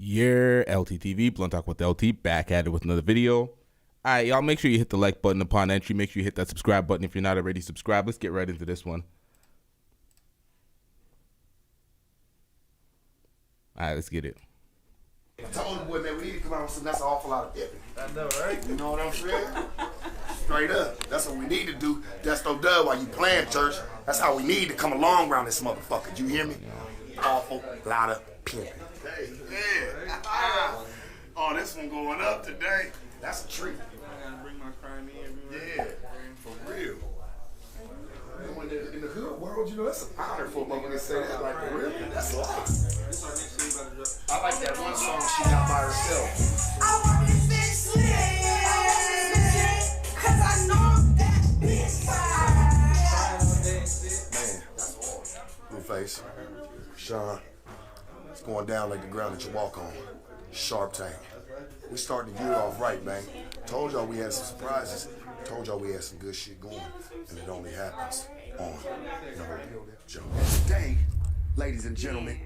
Your LTTV, Blunt Talk with LT, back at it with another video. All right, y'all, make sure you hit the like button upon entry. Make sure you hit that subscribe button if you're not already subscribed. Let's get right into this one. All right, let's get it. I told the boy, man, we need to come out with some. That's an awful lot of dipping. I know, right? You know what I'm saying? Straight up. That's what we need to do. That's no dub while you playing church. That's how we need to come along around this motherfucker. You hear me? Awful lot of pimping. Hey, yeah. Oh, this one going up today. That's a treat. I gotta bring my crime in everywhere. Yeah, for real. In the hood world, you know, that's an honor for a mother to say that. Like, really? That's a lot. I like that one song she got by herself. I want this bitch lit, cause I know that bitch Man, that's hard. Blueface, Sean, it's going down like the ground that you walk on. Sharp Tank. We starting the year off right, man. Told y'all we had some surprises. Told y'all we had some good shit going, and it only happens on No Joke. Today, ladies and gentlemen,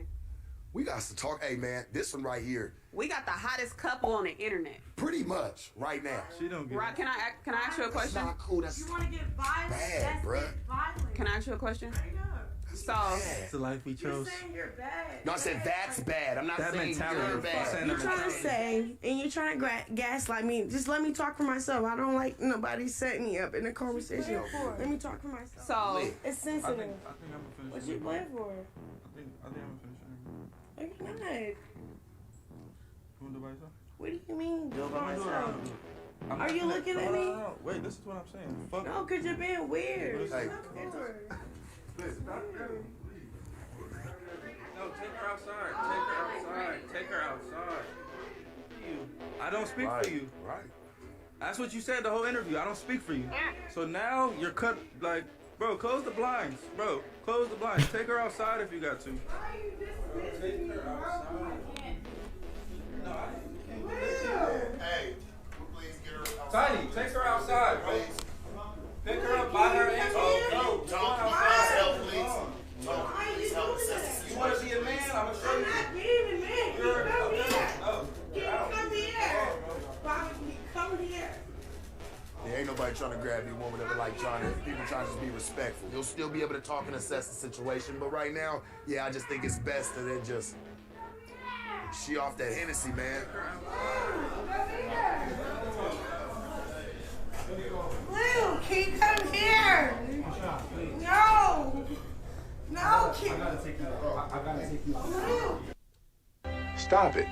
we got to talk. Hey, man, this one right here. We got the hottest couple on the internet. Pretty much right now. She don't get Right? Can I ask you a question? That's not cool. That's You wanna get violent? bad, bruh. Violent. Can I ask you a question? So, It's the life we You're chose. saying you're bad. No, I said that's bad. I'm not That saying mentality. you're I'm bad. saying You're that trying to mentality. say, and you're trying to gaslight me. Just let me talk for myself. I don't like nobody setting me up in a conversation. Let me talk for myself. so It's I sensitive. think I'm gonna finish. What you playing for? I think I'm gonna finish. Like, not. You wanna do by yourself? What do you mean? Do it by I'm gonna do it myself. around you. I'm Are not you gonna- looking at no, me? no, no. Wait, this is what I'm saying. Fuck. No, because you're being weird. Hey. No, take her outside. Take her outside. Take her outside. You. I don't speak for you. Right. That's what you said the whole interview. I don't speak for you. So now you're cut. Like, bro, close the blinds. Bro, close the blinds. Take her outside if you got to. Take her outside. No, I can't. Hey, please get her outside. Tiny, take her outside, bro. Pick her up by her ankle. No, Tom, can you please help, please? Tom, can you please help us? you want to be a man? I'm gonna show I'm you. not being a man. Can you You're come here? Oh, Can you come here? Bobby, can you come here? There ain't nobody trying to grab you, woman. That like people trying to just be respectful. You'll still be able to talk and assess the situation, but right now, yeah, I just think it's best that it just she off that Hennessy, man. Blue, can you come here? No. No, can Blue. Stop it.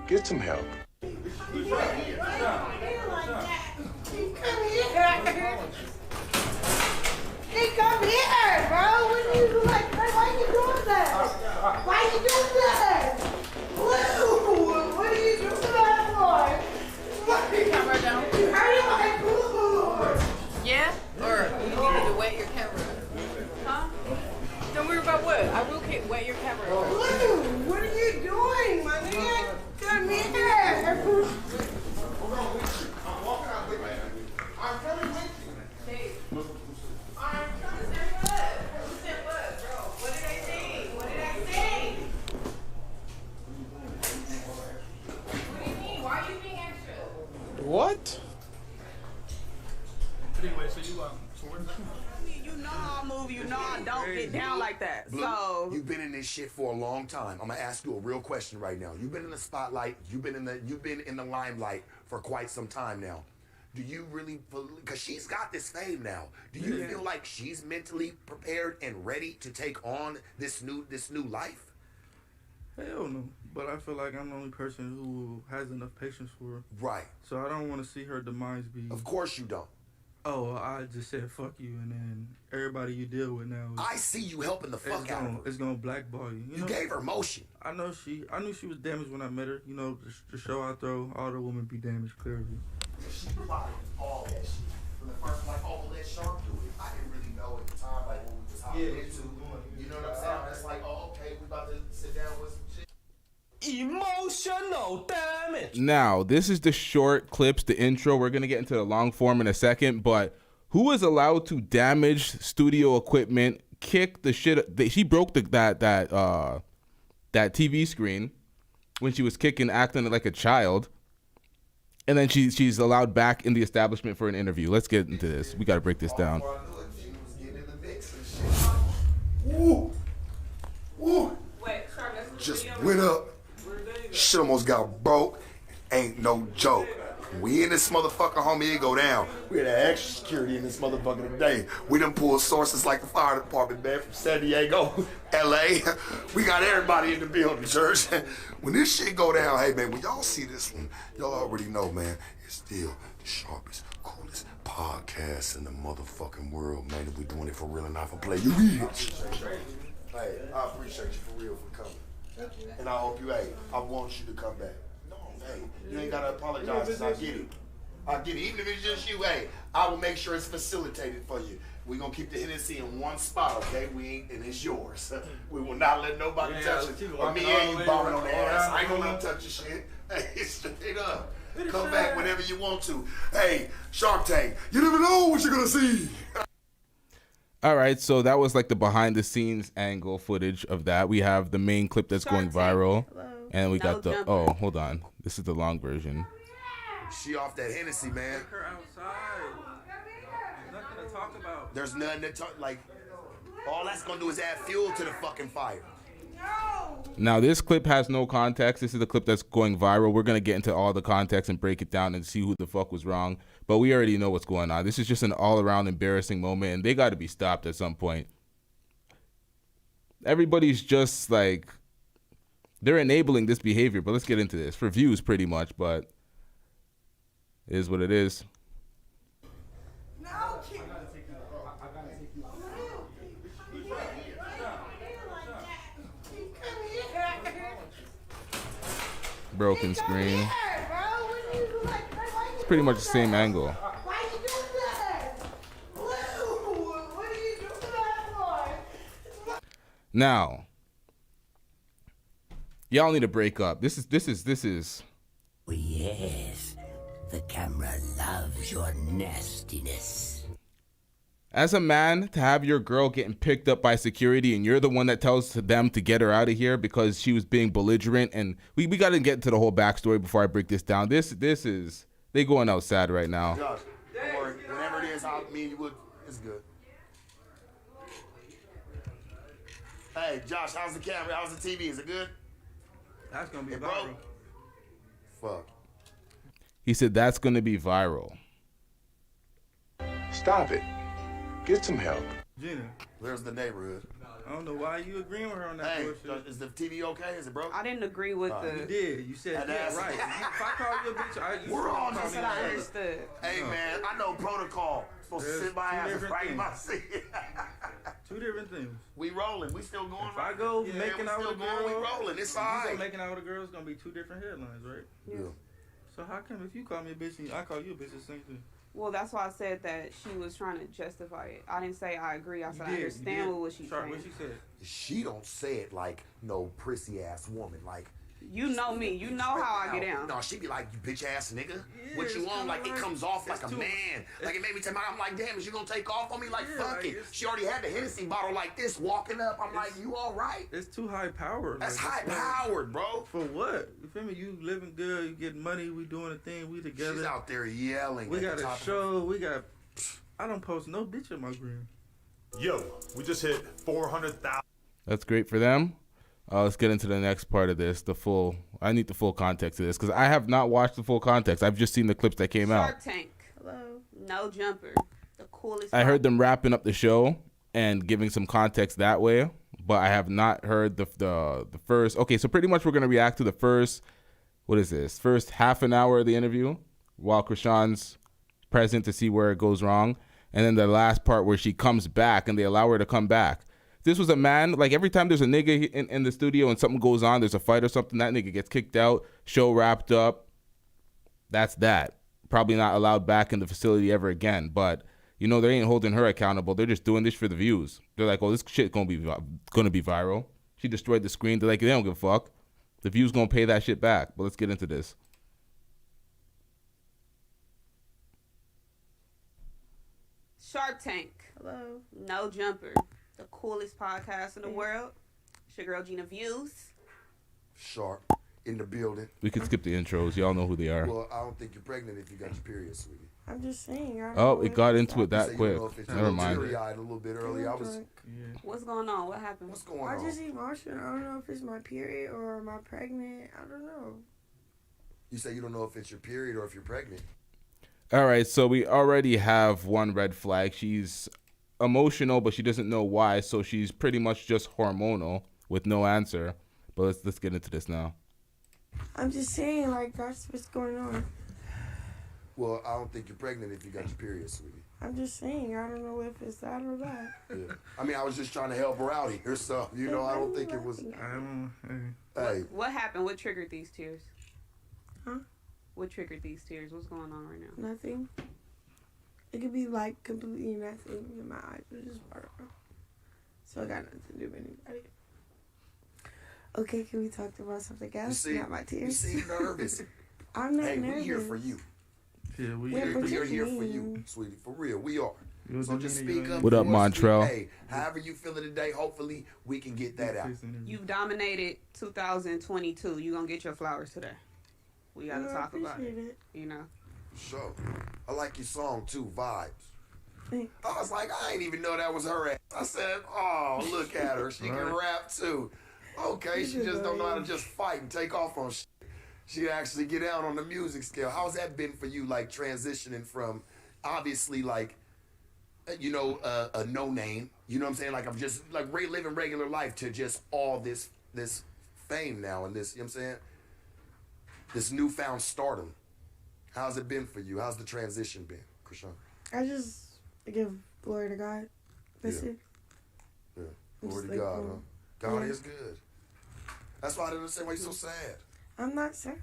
Get some help. Why you like that? Can you come here? Hey, come here, bro. What are you like? Why are you doing that? Why are you doing that? Blue, what are you doing that for? What are you camera down. How do you like Blue? Yeah? Or you need to wet your camera? Huh? Don't worry about what. I will wet your camera. Blue, what are you doing, my nigga? Come here. I'm coming with you. Hey. I'm trying to say what? You said what, bro? What did I say? What did I say? What do you mean? Why are you being extra? What? Anyway, so you You know how I move. You know I don't get down like that. Blue, So you've been in this shit for a long time. I'm gonna ask you a real question right now. You've been in the spotlight. You've been in the limelight for quite some time now. Do you really, because she's got this fame now, do you feel like she's mentally prepared and ready to take on this new life? Hell no. But I feel like I'm the only person who has enough patience for her. Right. So I don't want to see her demise be. Of course you don't. Oh, I just said fuck you, and then everybody you deal with now. I see you helping the fuck out of her. It's gonna blackball you. You gave her motion. I knew she was damaged when I met her. You know, the show I throw, all the women be damaged, clearly. She provided all that shit. From the first, like, oh, let Sharp do it. I didn't really know at the time, like, what we was hopping into. You know what I'm saying? It's like, oh, okay, we about to sit down with some shit. Emotional damage. Now, this is the short clips, the intro. We're going to get into the long form in a second, but who is allowed to damage studio equipment, kick the shit? She broke that TV screen, when she was kicking, acting like a child. And then she's allowed back in the establishment for an interview. Let's get into this. We got to break this down. Woo. Woo. Just went up. Shit almost got broke. Ain't no joke. We in this motherfucker, homie, it go down. We had extra security in this motherfucker today. We done pulled sources like the fire department, man, from San Diego, LA. We got everybody in the building, church. When this shit go down, hey, man, when y'all see this one, y'all already know, man, it's still the sharpest, coolest podcast in the motherfucking world, man. If we doing it for real and not for play, you bitch. Hey, I appreciate you for real for coming. And I hope you, hey, I want you to come back. Hey, you ain't gotta apologize, 'cause I get it. I get it. Even if it's just you, hey, I will make sure it's facilitated for you. We're gonna keep the Hennessy in one spot, okay? And it's yours. We will not let nobody touch it. Or me and you bombing on the ass. I ain't gonna let them touch your shit. Hey, straight up. Come back whenever you want to. Hey, Shark Tank, you never know what you're gonna see. All right, so that was like the behind the scenes angle footage of that. We have the main clip that's going viral. And we got the, oh, hold on. This is the long version. She off that Hennessy, man. Take her outside. There's nothing to talk about. There's nothing to talk, like, all that's gonna do is add fuel to the fucking fire. Now, this clip has no context. This is the clip that's going viral. We're going to get into all the context and break it down and see who the fuck was wrong. But we already know what's going on. This is just an all-around embarrassing moment, and they got to be stopped at some point. Everybody's just like, they're enabling this behavior, but let's get into this. For views, pretty much, but it is what it is. Broken screen. It's pretty much the same angle. Why you doing that? What are you doing that for? Now, y'all need to break up. This is. Oh, yes. The camera loves your nastiness. As a man, to have your girl getting picked up by security and you're the one that tells them to get her out of here because she was being belligerent, and we got to get into the whole backstory before I break this down. This is, they going outside right now. Josh, don't worry. Whatever it is, me and you would, it's good. Hey, Josh, how's the camera? How's the TV? Is it good? That's gonna be It viral. broke? Fuck. He said that's going to be viral. Stop it. Get some help. Gina, Where's the neighborhood? I don't know why you agreeing with her on that Hey, bullshit. is the TV okay? Is it broke? I didn't agree with You the. did. You said, And yeah, that's- right. If I call you a bitch, you We're all call just me But I a bitch. understood. Hey, man, I know protocol. Supposed to There's sit my two ass different right in my things. seat. Two different things. We rolling. We still going. If I go yeah, making we out still with a going. girl, We rolling. It's if you fine. go making out with a girl, it's gonna be two different headlines, right? Yeah. So how come if you call me a bitch and I call you a bitch, it's the same thing? Well, that's why I said that she was trying to justify it. I didn't say I agree. I said I You understand did. what she's Sharp, saying. what she said. She don't say it like no prissy ass woman. Like You know me. You know how I get down. No, she be like, you bitch ass nigga. Yeah, What you it's want? kinda Like it like- comes off like it's a too- man. Like it made me tell me, I'm like, damn, is you gonna take off on me? Like Yeah, fuck like, it. it's- She already had the Hennessy bottle like this walking up. I'm like, you all right? It's too high powered. That's like, high powered, bro. For what? You feel me? You living good, you getting money, we doing a thing, we together. She's out there yelling. We at got the a top of show, we got. I don't post no bitch on my gram. Yo, we just hit 400,000. That's great for them. Let's get into the next part of this. I need the full context of this because I have not watched the full context. I've just seen the clips that came out. Shark Tank. Hello. No jumper. The coolest. I heard them wrapping up the show and giving some context that way, but I have not heard the first. Okay, so pretty much we're gonna react to the first. What is this? First half an hour of the interview while Chrisean's present to see where it goes wrong, and then the last part where she comes back and they allow her to come back. This was a man, like every time there's a nigga in the studio and something goes on, there's a fight or something, that nigga gets kicked out, show wrapped up. That's that. Probably not allowed back in the facility ever again. But, you know, they ain't holding her accountable. They're just doing this for the views. They're like, oh, this shit gonna be viral. She destroyed the screen. They're like, they don't give a fuck. The views gonna pay that shit back. But let's get into this. Shark Tank. Hello. No jumper. The coolest podcast in the world. It's your girl Gina Views. Sharp. in the building. We could skip the intros. Y'all know who they are. Well, I don't think you're pregnant if you got your period, sweetie. I'm just saying. I don't Oh, know it if got it's into it You that say you quick. don't know if it's Never mind. teary-eyed a little bit earlier. I was. What's going on? What happened? What's going I on? just emotional. I don't know if it's my period or am I pregnant. I don't know. You say you don't know if it's your period or if you're pregnant. All right, so we already have one red flag. She's emotional, but she doesn't know why, so she's pretty much just hormonal with no answer. But let's get into this now. I'm just saying, like, that's what's going on. Well, I don't think you're pregnant if you got your period, sweetie. I'm just saying, I don't know if it's that or that. Yeah. I mean, I was just trying to help her out here, so I don't think it was. Hey, What happened? What triggered these tears? Huh? What triggered these tears? What's going on right now? Nothing. It could be like completely nothing in my eyes. It's just part of it. So I got nothing to do with anybody. Okay, can we talk about something else? Not my you tears. seem nervous. I'm not Hey, nervous. we here for you. Yeah, we Yeah, here. but We're you here for you, mean- sweetie. For real, we are. You So was just in speak there, up. What up, for us, sweetie. Montrell? Hey, however you feeling today, hopefully we can get that out. You've dominated 2022. You gonna get your flowers today. We gotta I talk about appreciate it. You know. Sure. I like your song too, Vibes. Thanks. I was like, I didn't even know that was her ass. I said, oh, look at her. She can rap too. Okay, she just don't know how to just fight and take off on shit. She actually get out on the music scale. How's that been for you, like transitioning from obviously like, a no name, you know what I'm saying? Like I'm just like living regular life to just all this fame now and this, you know what I'm saying? This newfound stardom. How's it been for you? How's the transition been, Chrisean? I just give glory to God. That's Yeah. it. Yeah. I'm Glory just to God, thankful. huh? God Yeah. is good. That's why I didn't understand why you're so sad. I'm not sad.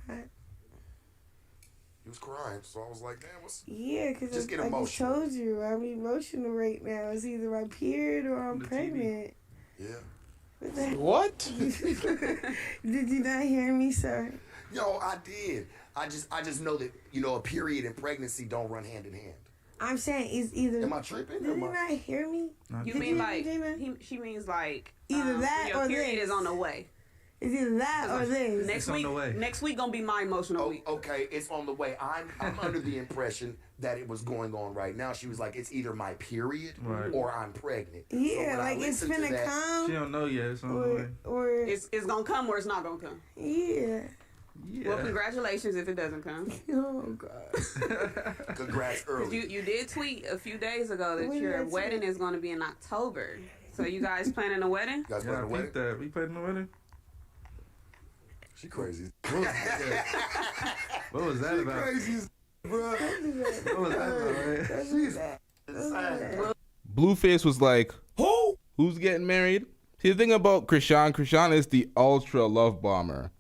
He was crying, so I was like, damn, what's... Yeah, because Just get I just emotional. told you, I'm emotional right now. It's either my period or I'm pregnant. Yeah. What? Did you not hear me, sir? Yo, I did. I just know that, a period and pregnancy don't run hand in hand. I'm saying it's either... Am I tripping? Did you not hear me? You Did mean hear like me, J-Man? she means like Either that your or period this. is on the way. It's either that or this. Next week gonna be my emotional week. Okay, it's on the way. I'm under the impression that it was going on right now. She was like, it's either my period or I'm pregnant. Yeah, So when I like it's listened to finna that- come. She don't know yet. It's on the way. Or It's gonna come or it's not gonna come. yeah. Well, congratulations if it doesn't come. Oh God. Congrats 'Cause early. you did tweet a few days ago that When did your I wedding tweet? is gonna be in October. So you guys planning a wedding? You guys Yeah, planning a I wedding? peeped that. We played in the wedding. She crazy. What was that about? Crazy as bro. What was that about? Right? Blueface was like, who? Who's getting married? See, the thing about Chrisean is the ultra love bomber.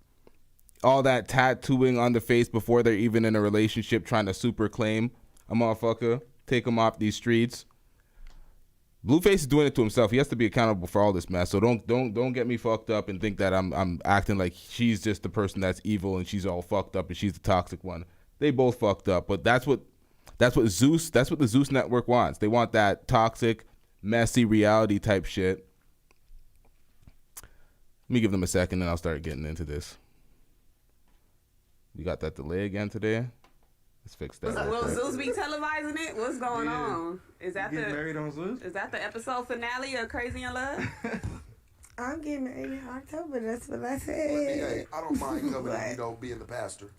All that tattooing on the face before they're even in a relationship, trying to super claim a motherfucker, take him off these streets. Blueface is doing it to himself. He has to be accountable for all this mess. So don't get me fucked up and think that I'm acting like she's just the person that's evil and she's all fucked up and she's the toxic one. They both fucked up, but that's what the Zeus network wants. They want that toxic, messy reality type shit. Let me give them a second and I'll start getting into this. You got that delay again today? Let's fix that. Will Zeus be televising it? What's going on? Is that Get married on Zeus? Is that the episode finale of Crazy in Love? I'm getting married in October. That's what I Hey, said. I don't mind coming, being the pastor.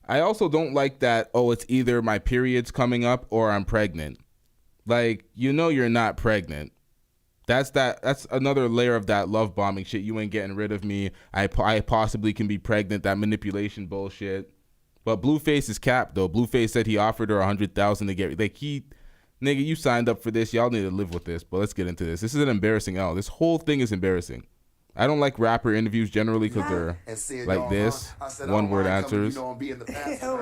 I also don't like that, it's either my period's coming up or I'm pregnant. Like, you're not pregnant. That's another layer of that love bombing shit. You ain't getting rid of me. I possibly can be pregnant. That manipulation bullshit. But Blueface is capped though. Blueface said he offered her $100,000 to get nigga, you signed up for this. Y'all need to live with this. But let's get into this. This is an embarrassing L. This whole thing is embarrassing. I don't like rapper interviews generally because they're like this, one word answers. I'm being the pastor,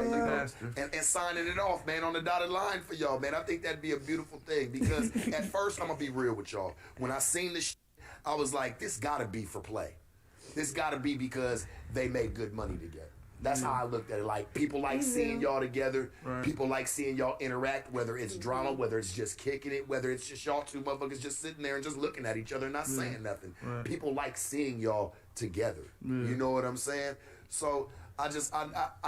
and signing it off, man, on the dotted line for y'all, man. I think that'd be a beautiful thing because at first, I'm gonna be real with y'all. When I seen this, I was like, this gotta be for play. This gotta be because they made good money together. That's how I looked at it. Like, people like seeing y'all together. Right. People like seeing y'all interact, whether it's drama, whether it's just kicking it, whether it's just y'all two motherfuckers just sitting there and just looking at each other and not saying nothing. Right. People like seeing y'all together. Yeah. You know what I'm saying? So I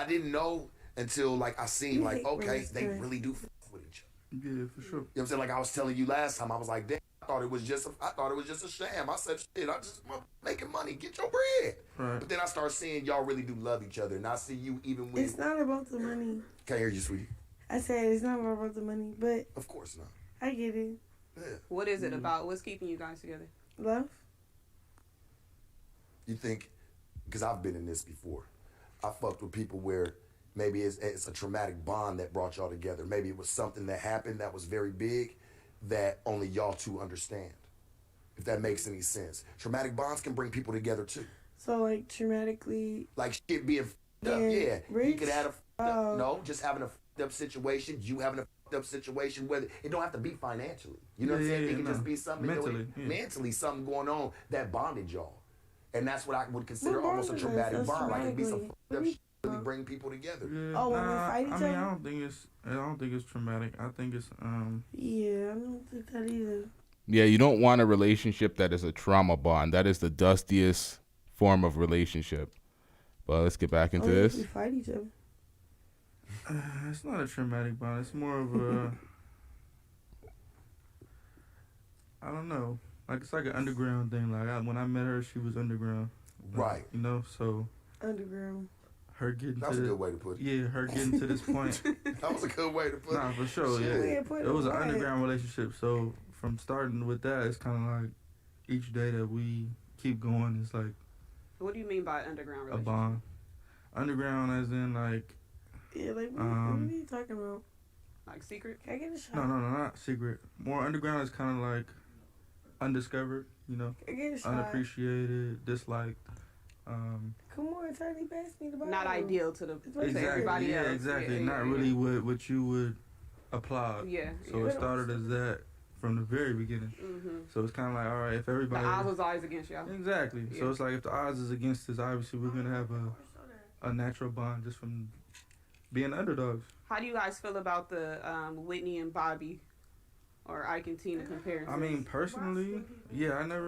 didn't know until like I seen like, okay, they really do f with each other. Yeah, for sure. You know what I'm saying? Like I was telling you last time, I was like, damn, I thought it was just a sham. I said, shit, I just making money, get your bread. Right. But then I start seeing y'all really do love each other, and I see you even when It's not about the money. Can't hear you, sweetie. I said it's not about the money, but Of course not. I get it. Yeah. What is it about? What's keeping you guys together? Love. You think, because I've been in this before, I fucked with people where maybe it's a traumatic bond that brought y'all together. Maybe it was something that happened that was very big that only y'all two understand. If that makes any sense. Traumatic bonds can bring people together too. So like traumatically. Like shit being f***ed up. Yeah. Rich? You could have a f***ed up, no, just having a f***ed up situation, you having a f***ed up situation, whether it don't have to be financially. You know what I'm saying? It can just be something mentally something going on that bonded y'all. And that's what I would consider almost a traumatic bond. Like it be some f***ed up shit really bring people together. Yeah, when we fight each other? I don't think it's traumatic. I think it's Yeah, I don't think that either. Yeah, you don't want a relationship that is a trauma bond. That is the dustiest form of relationship. But let's get back into this. We fight each other. It's not a traumatic bond. It's more of a I don't know. Like it's like an underground thing. Like when I met her, she was underground. Right. You know, so underground. Her getting That's a good way to put it. Yeah, her getting to this point. That was a good way to put it. Nah, for sure. Yeah, it was an underground relationship. So from starting with that, it's kind of like each day that we keep going, it's like. What do you mean by underground relationship? A bond. Underground, as in like. Yeah, like what are you talking about? Like secret? Can I get a shot? No, not secret. More underground is kind of like undiscovered, you know, Can I get a shot? unappreciated, disliked. Come on, Tiny, pass me the bottle. Not ideal to everybody yeah, else. Exactly. Yeah, Not really what you would applaud. Yeah. So it started as that from the very beginning. Mm-hmm. So it's kind of like, all right, if everybody. The odds was always against y'all. Exactly. Yeah. So it's like if the odds is against us, obviously we're gonna have a natural bond just from being underdogs. How do you guys feel about the Whitney and Bobby or Ike and Tina comparison? I mean, personally, yeah, I don't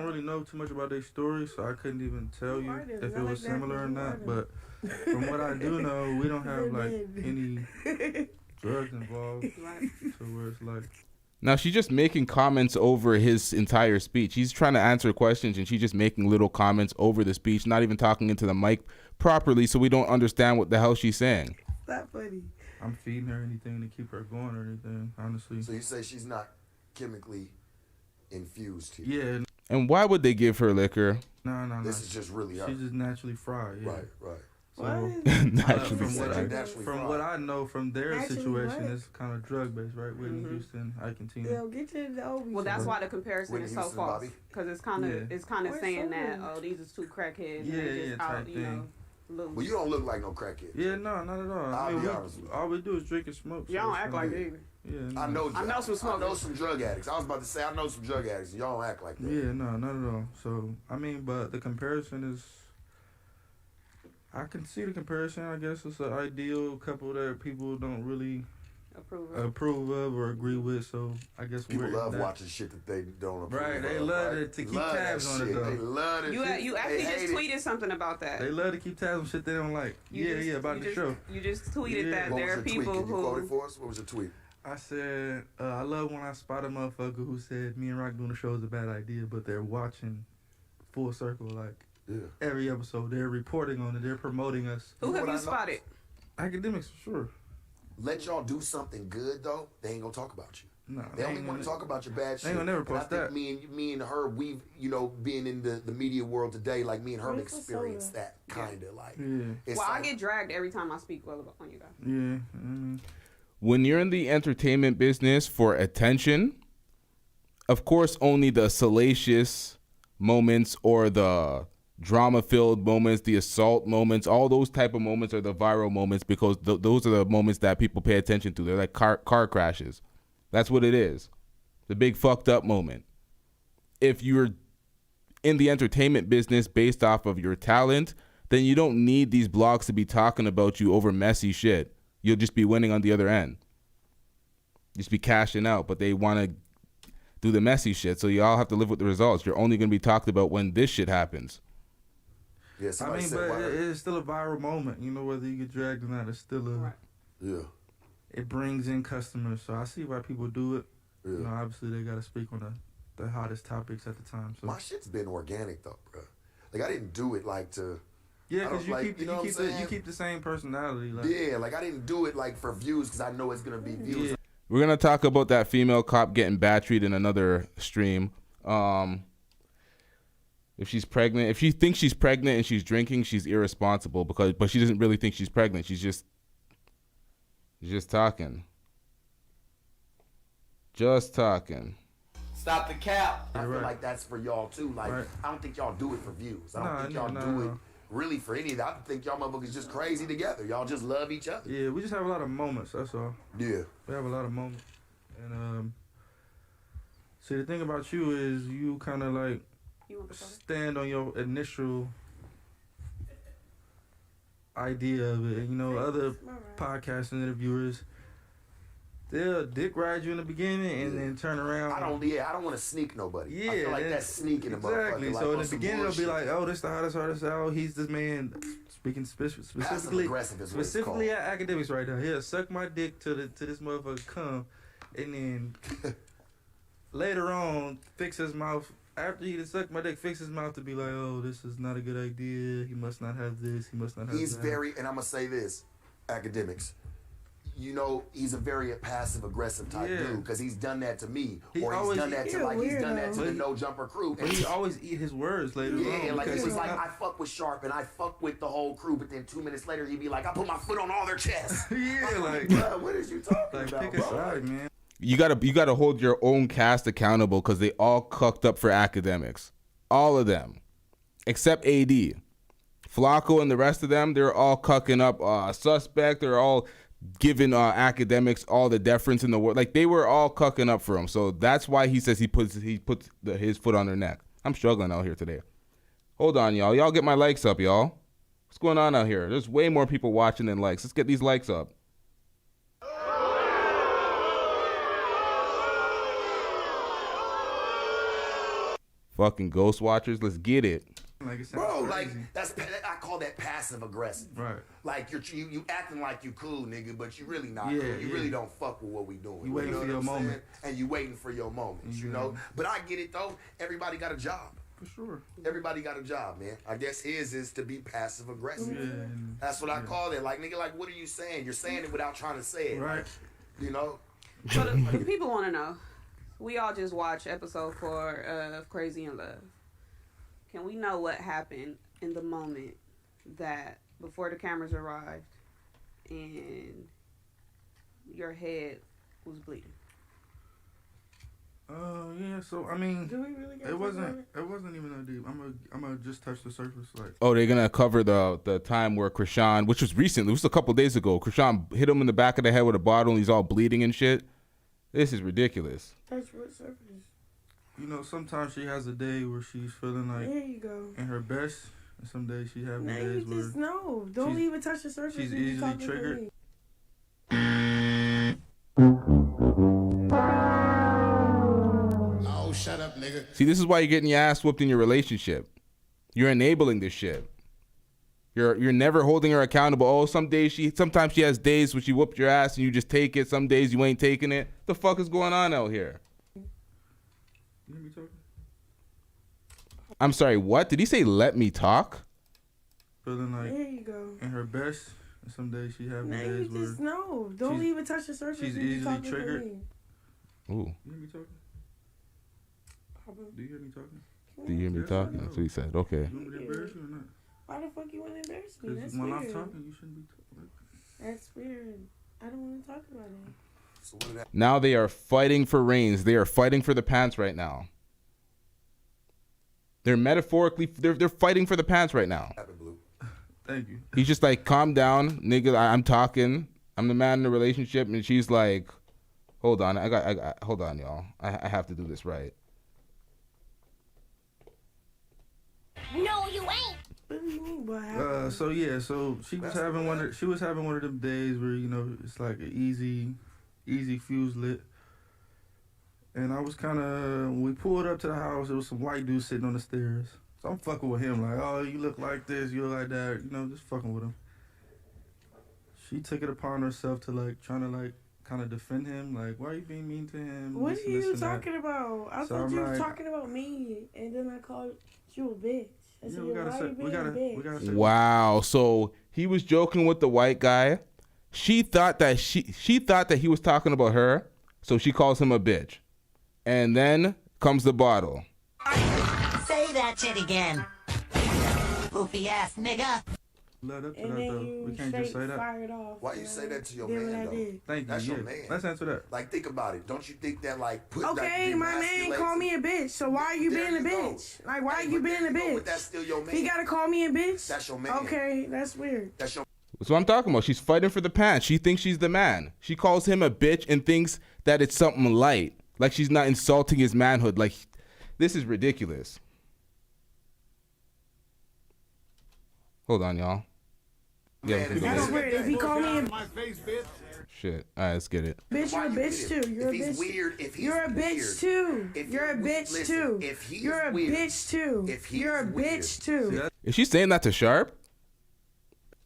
really know too much about their story, so I couldn't even tell you if it was similar or not. But from what I do know, we don't have like any drugs involved to where it's like. Now she's just making comments over his entire speech. He's trying to answer questions and she's just making little comments over the speech, not even talking into the mic properly, so we don't understand what the hell she's saying. That's funny. I'm feeding her anything to keep her going or anything, honestly. So you say she's not chemically infused here? Yeah. And why would they give her liquor? No. This is just really her. She's just naturally fried. Yeah. Right. So, naturally what I know from their Naturally situation, what? it's kind of drug based, right? Whitney Houston, Ike and Tina. Yo, get your Dobie. Well, that's why the comparison Whitney is so Houston, false. Bobby? Because it's kind of We're saying so that good. these is two crackheads. Yeah, and they just out, type you know, loose. Well, you don't look like no crackhead. Yeah, no, not at all. I'll be honest with you. All we do is drink and smoke. Y'all don't act like that either. Yeah, no. I know some smokers. I know some drug addicts. I was about to say I know some drug addicts. Y'all don't act like that. Yeah, no, not at all. So I mean, but the comparison is. I can see the comparison. I guess it's an ideal couple that people don't really approve of or agree with. So I guess people love watching shit that they don't approve right, of. They love to keep tabs on it though. They love it. You actually just tweeted something about that. They love to keep tabs on shit they don't like. About the show. You just tweeted that What there was are your people tweet? Can you who. quote it for us? What was your tweet? I said, I love when I spot a motherfucker who said me and Rock doing the show is a bad idea, but they're watching full circle, like every episode. They're reporting on it. They're promoting us. Who have you spotted? Academics, for sure. Let y'all do something good, though, they ain't gonna talk about you. No, they only want to talk about your bad shit. They ain't gonna never post I think me and her, we've, being in the media world today, like me and her experienced that kind of like. Yeah. Well, I get dragged every time I speak well on you guys. Yeah. When you're in the entertainment business for attention, of course, only the salacious moments or the drama-filled moments, the assault moments, all those type of moments are the viral moments because those are the moments that people pay attention to. They're like car crashes. That's what it is. The big fucked up moment. If you're in the entertainment business based off of your talent, then you don't need these blogs to be talking about you over messy shit. You'll just be winning on the other end. Just be cashing out, but they want to do the messy shit, so y'all have to live with the results. You're only going to be talked about when this shit happens. Yeah, I somebody mean, said but word. it's still a viral moment. You know, whether you get dragged or not, it's still a. Yeah. It brings in customers, so I see why people do it. Yeah. You know, obviously they got to speak on the hottest topics at the time. So My shit's been organic though, bro. Like I didn't do it like to. yeah, I because don't like, you keep the same personality. Like, Yeah, like I didn't do it like for views because I know it's gonna be views. Yeah. We're gonna talk about that female cop getting battered in another stream. If she's pregnant, if she thinks she's pregnant and she's drinking, she's irresponsible but she doesn't really think she's pregnant. She's just talking. Just talking. Stop the cap. I feel like that's for y'all too. Like I don't think y'all do it for views. I don't think y'all do it really for any of that. I think y'all motherfuckers just crazy together. Y'all just love each other. Yeah, we just have a lot of moments. That's all. Yeah. We have a lot of moments, and see the thing about you is you kind of like stand on your initial idea of it. You know, other podcasts and interviewers, they'll dick ride you in the beginning and then turn around. I don't want to sneak nobody. Yeah, I feel like that's sneaking a motherfucker. Exactly. Like, So in on the some beginning, it'll be bullshit. like, oh, this the hottest artist out. He's this man. Speaking specifically, aggressive is what it's specifically called. at academics right now. He'll suck my dick to this motherfucker come, and then later on fix his mouth. After he sucked my dick, fix his mouth to be like, oh, this is not a good idea. He must not have this. He must not have He's that. very, and I'm gonna say this, academics. You know, he's a very passive aggressive type dude because he's done that to me, He or he's always- done that to He a like he's done that to weirdo. the No Jumper crew. But he always eat his words later on. Yeah, like because he was he's like, not- I fuck with Sharp and I fuck with the whole crew, but then 2 minutes later he'd be like, I put my foot on all their chests. Yeah, like, bro, what is you talking like about, pick a bro? side, man. You gotta hold your own cast accountable because they all cucked up for academics. All of them, except AD, Flacco, and the rest of them. They're all cucking up. Suspect. They're all giving academics all the deference in the world. Like they were all cucking up for him. So that's why he says he puts his foot on their neck. I'm struggling out here today. Hold on, y'all. Y'all get my likes up, y'all. What's going on out here? There's way more people watching than likes. Let's get these likes up. Fucking ghost watchers, let's get it. Like it Bro, sounds like crazy. I call that passive aggressive. Right. Like you acting like you cool, nigga, but you really not Yeah, cool. You yeah. really don't fuck with what we doing. You waiting know for what your I'm saying? moment. And you waiting for your moments, you know? But I get it though. Everybody got a job. For sure. Everybody got a job, man. I guess his is to be passive aggressive. Yeah, and- That's what I call it. Like, nigga, like, what are you saying? You're saying it without trying to say it. Right. You know? So the people want to know. We all just watched episode 4 of Crazy in Love. Can we know what happened in the moment that before the cameras arrived and your head was bleeding? Yeah. So I mean, Do we really get it wasn't even that deep. I'm gonna just touch the surface. Like, Oh, they're gonna cover the time where Chrisean, which was recently, it was a couple days ago. Chrisean hit him in the back of the head with a bottle, and he's all bleeding and shit. This is ridiculous. touch what surface? you know, sometimes she has a day where she's feeling like There you go. in her best, and some days she having Now days you just where know. Don't she's- even touch the surface. she's when you easily talking to triggered. me. Oh, shut up, nigga. See, this is why you're getting your ass whooped in your relationship. You're enabling this shit. You're never holding her accountable. Oh, sometimes she has days when she whooped your ass and you just take it. Some days you ain't taking it. The fuck is going on out here? You hear me talking? I'm sorry, what? Did he say let me talk? Feeling like There you go. in her best, and some days she having Now you days where just know. Don't she's- even touch the surface. she's when you easily talking triggered. To me. Ooh. You hear me talking? Do you hear me talking? Do you hear me Yes, I talking? know. That's what he said. Okay. You want me to embarrass you or not? Why the fuck you want to embarrass me? Because That's when weird. I'm talking, you shouldn't be talking. That's weird. I don't want to talk about it. So what did that Now they are fighting for reins. They are fighting for the pants right now. They're metaphorically, they're fighting for the pants right now. happen, Blue? Thank you. He's just like, calm down, nigga. I'm talking. I'm the man in the relationship, and she's like, hold on, hold on, y'all. I have to do this right. No, you ain't. What do you mean? What happened? So yeah, so she was having one of them days where, you know, it's like an easy fuse lit. And I was kind of, when we pulled up to the house, there was some white dudes sitting on the stairs. So I'm fucking with him, like, oh, you look like this, you look like that, you know, just fucking with him. She took it upon herself to, like, trying to, like, kind of defend him. Like, why are you being mean to him? What This are and this you and that. talking about? I So thought I'm you were like- talking about me, and then I called you a bitch. I said, Yeah, we gotta why say, you being a bitch? we gotta say. Wow. So he was joking with the white guy. She thought that she thought that he was talking about her, so she calls him a bitch. And then comes the bottle. Say that shit again. Goofy ass nigga. Led up to And that, then though. you We can't just say that. fired off. Why you say that to your Did what man, I though? did. Thank you. That's your yeah. man. Let's answer that. Like, think about it. Don't you think that, like, put Okay, my man called me a bitch, so why are you There being a you go. bitch? Like, why are Hey, you but being a there you go, but bitch? that's still your man. He gotta call me a bitch? That's your man. Okay, that's weird. That's your That's what I'm talking about. She's fighting for the pants. She thinks she's the man. She calls him a bitch and thinks that it's something light. Like she's not insulting his manhood. Like, this is ridiculous. Hold on, y'all. Yeah, Man, we can That's go. weird. If he called me a Shit. All right, let's get it. bitch, you're a Why you bitch weird? too. You're a If he's bitch. weird, if he's You're a weird, bitch too. if You're a you're- bitch listen, too. if he's You're a weird, bitch too. if he's You're a weird, bitch too. Is she saying that to Sharp?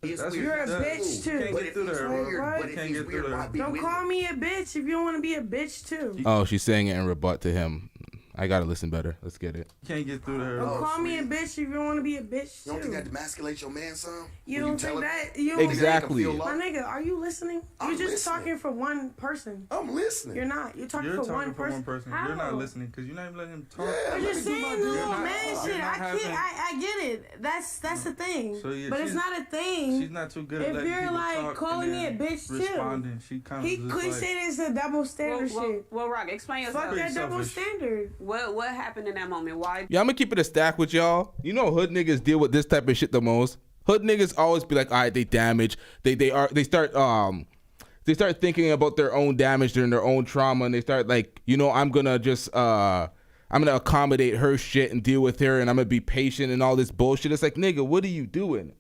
He's That's weird. You're a That's bitch cool. too. Can't But get if through he's there, Like, weird, what? but if Can't he's get through weird, there. why be Don't with call him? me a bitch if you don't want to be a bitch too. Oh, she's saying it in rebut to him. I gotta listen better. Let's get it. Can't get through there. Don't call me a sweet. bitch if you don't want to be a bitch You don't think that too. demasculates your man, son? You When don't tell think him- that? You don't Exactly. Make him feel My loved? nigga, are you listening? I'm You're just listening. talking for one person. I'm listening. You're not. You're talking You're for talking one for person. one person. How? You're not listening because you're not even letting him talk. Yeah, I'm let just me do my saying deal. little not- man you're shit. not I can't. having- I get it. That's the thing. So, yeah, but it's she's- not a thing. She's not too good at If letting you're people like talk calling and me a then bitch too. responding. She kind of He just could like, say it's a double standard shit. Well, Rock, explain Fuck yourself. that double selfish. standard. What happened in that moment? Why? Yeah, I'm gonna keep it a stack with y'all. You know, hood niggas deal with this type of shit the most. Hood niggas always be like, all right, they damage. They start thinking about their own damage during their own trauma, and they start like, you know, I'm gonna accommodate her shit and deal with her, and I'm gonna be patient and all this bullshit. It's like, nigga, what are you doing?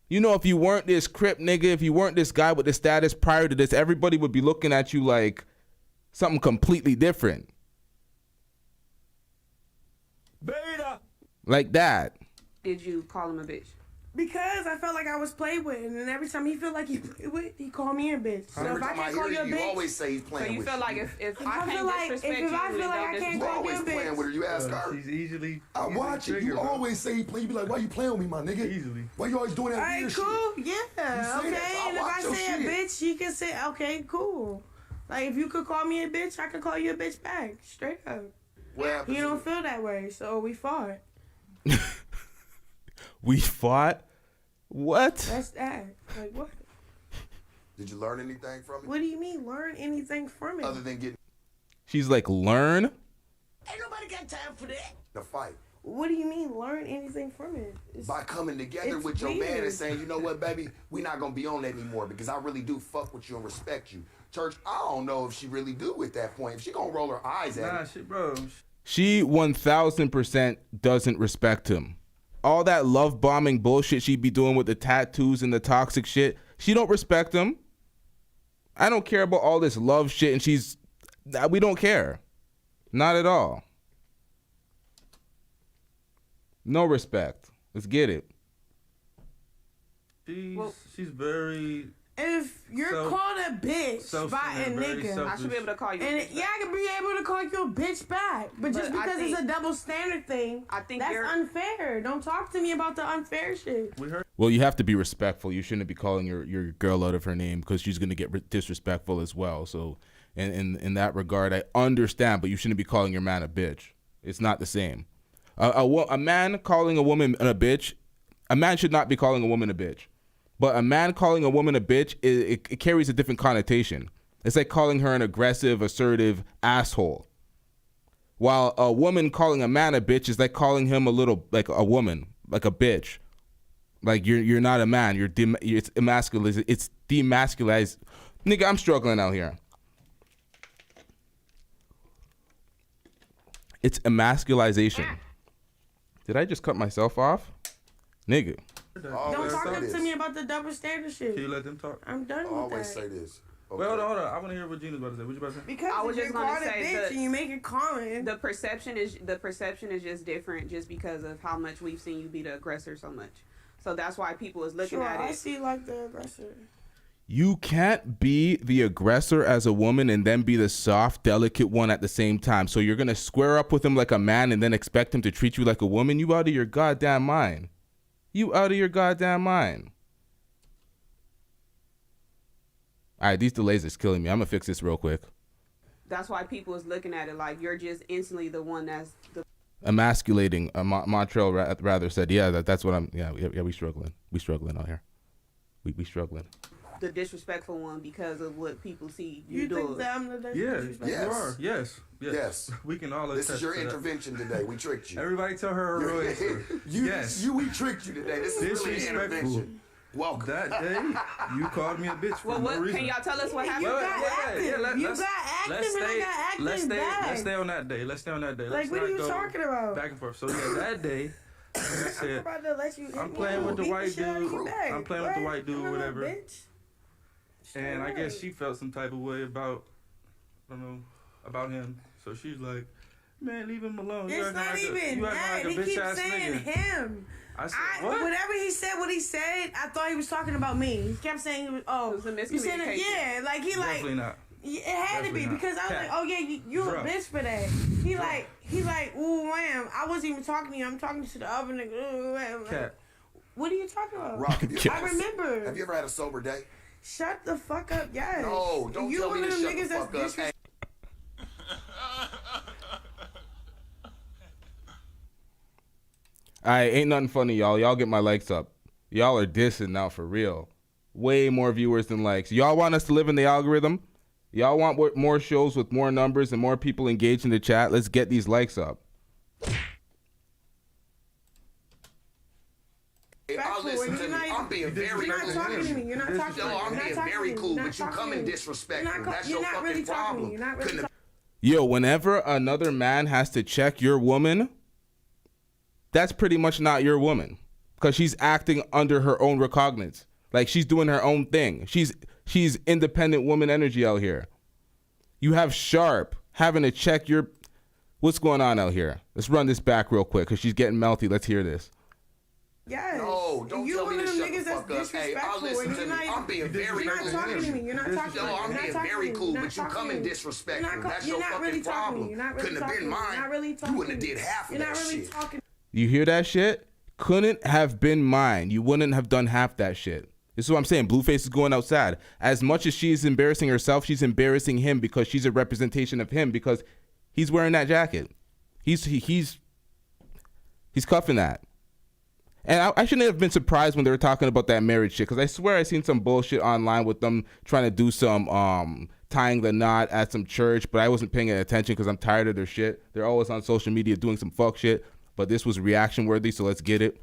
You know, if you weren't this Crip nigga, if you weren't this guy with the status prior to this, everybody would be looking at you like something completely different. Beta. Like that. Did you call him a bitch? Because I felt like I was played with, and then every time he felt like he played with, he called me a bitch. So Every if I time I can't call hear you a you, you bitch, always say he's So playing you with feel you. like if I I feel can't like- disrespect if you, I feel then like I don't can't disrespect You call always you a bitch. playing with her. You ask her. she's easily. I easily watch it. triggered, You bro. always say he play. You be like, why you playing with me, my nigga? Easily. Why you always doing that all right, weird cool, shit? yeah, say okay. that, so I And if I watch your say a shit. bitch, he can say, okay, cool. Like if you could call me a bitch, I could call you a bitch back, straight up. What happens? He don't feel that way, so we fought. We fought? What? That's that. Like what? Did you learn anything from it? What do you mean? Learn anything from it? Other than getting She's like, learn? Ain't nobody got time for that. the fight. What do you mean? Learn anything from it? By coming together it's with your man weird. and saying, you know what, baby, we not gonna be on that anymore because I really do fuck with you and respect you. Church, I don't know if she really do at that point. If she gonna roll her eyes at Nah, it. shit, bro. She 1000% doesn't respect him. All that love bombing bullshit she be doing with the tattoos and the toxic shit, she don't respect him. I don't care about all this love shit, and we don't care. Not at all. No respect. Let's get it. She's very. If you're called a bitch by a nigga, I should be able to call you. and yeah, I could be able to call you a bitch back. But just But I because it's think- a double standard thing, I think that's you're- unfair. Don't talk to me about the unfair shit. Well, you have to be respectful. You shouldn't be calling your girl out of her name because she's going to get disrespectful as well. So in that regard, I understand, but you shouldn't be calling your man a bitch. It's not the same. A man calling a woman a bitch, a man should not be calling a woman a bitch. But a man calling a woman a bitch, it carries a different connotation. It's like calling her an aggressive, assertive asshole. While a woman calling a man a bitch is like calling him like a woman, like a bitch. Like you're not a man. It's emasculized. It's demasculized. Nigga, I'm struggling out here. It's emasculization. Did I just cut myself off? Nigga. Don't talk to me about the double standard shit. Can you let them talk? I'm done with Always that. say this. Okay. Well, hold on. I want to hear what Gina's about to say. What you about to say? Because I was if just you're gonna called a say bitch the- and you make it common. The perception is just different, just because of how much we've seen you be the aggressor so much. So that's why people is looking Sure, at I it. see like the aggressor. You can't be the aggressor as a woman and then be the soft, delicate one at the same time. So you're going to square up with him like a man and then expect him to treat you like a woman? You out of your goddamn mind. You out of your goddamn mind. All right, these delays is killing me. I'm going to fix this real quick. That's why people is looking at it like you're just instantly the one that's the Emasculating. Montreal rather said, yeah, that's what I'm, yeah, we struggling. We struggling out here. We struggling. the disrespectful one because of what people see you, You doing. think that I'm the Yeah, disrespectful? you are. Yes. Yes. We can all This attest is your to that. intervention today. We tricked you. Everybody tell her her real answer. Yes. We tricked you today. This is really an Disrespectful. intervention. Welcome. That day, you called me a bitch for Well, no what reason. can y'all tell us what You happened? got active. You got active and I got active back. Let's stay on that day. Let's stay on that day. Like, what are you talking about? Back and forth. So yeah, that day, like I I'm said, about to let you I'm playing with the beat white shit out of you dude. back. I'm playing with the What? white dude, Come on, whatever. bitch. And I guess Right. she felt some type of way about, I don't know, about him. So she's like, man, leave him alone. It's not even that. He keeps saying him. I said, what? Whatever he said, I thought he was talking about me. He kept saying, It "Oh, was a you said it." miscommunication. Yeah, like he like Definitely not. it had to be Definitely not. because I was Cat. like, "Oh yeah, you a Bruh. bitch for that." He like, "Ooh, wham! I wasn't even talking to you. I'm talking to the other nigga." Ooh, wham. Cat. What are you talking about? Rock, I remember. Have you ever had a sober day? Shut the fuck up, yes. No, don't you tell me one to of them shut the niggas that's fuck up. disrespectful. Ain't nothing funny, y'all. Y'all get my likes up. Y'all are dissing now for real. Way more viewers than likes. Y'all want us to live in the algorithm? Y'all want more shows with more numbers and more people engaged in the chat? Let's get these likes up. Listen to me. I'm being very You're not cool. talking to me. You're not talking to me. No, I'm You're not being talking very to me. cool, You're but not you come talking in to me. disrespectful. That's You're your not really fucking talking to me. problem. You're not really Couldn't have- Yo, whenever another man has to check your woman, that's pretty much not your woman because she's acting under her own recognizance. Like she's doing her own thing. She's independent woman energy out here. You have Sharp having to check your... What's going on out here? Let's run this back real quick because she's getting melty. Let's hear this. Yes. No, don't you tell one me of to them shut the niggas that's fuck up. Hey, I'll disrespectful listen and to you're me. not. I'm being very You're not cool. talking to me. You're not talking to me. No, I'm You're not being talking very to me. cool, You're but you not come talking in to me. disrespectful. You're not That's you're your not really fucking talking to me. problem. You're not really Couldn't have talking been to me. You're mine. not really talking You wouldn't to have me. did half of You're that not really shit. talking. You hear that shit? Couldn't have been mine. You wouldn't have done half that shit. This is what I'm saying. Blueface is going outside. As much as she's embarrassing herself, she's embarrassing him because she's a representation of him because he's wearing that jacket. He's cuffing that. And I shouldn't have been surprised when they were talking about that marriage shit because I swear I seen some bullshit online with them trying to do some tying the knot at some church, but I wasn't paying attention because I'm tired of their shit. They're always on social media doing some fuck shit, but this was reaction worthy, so let's get it.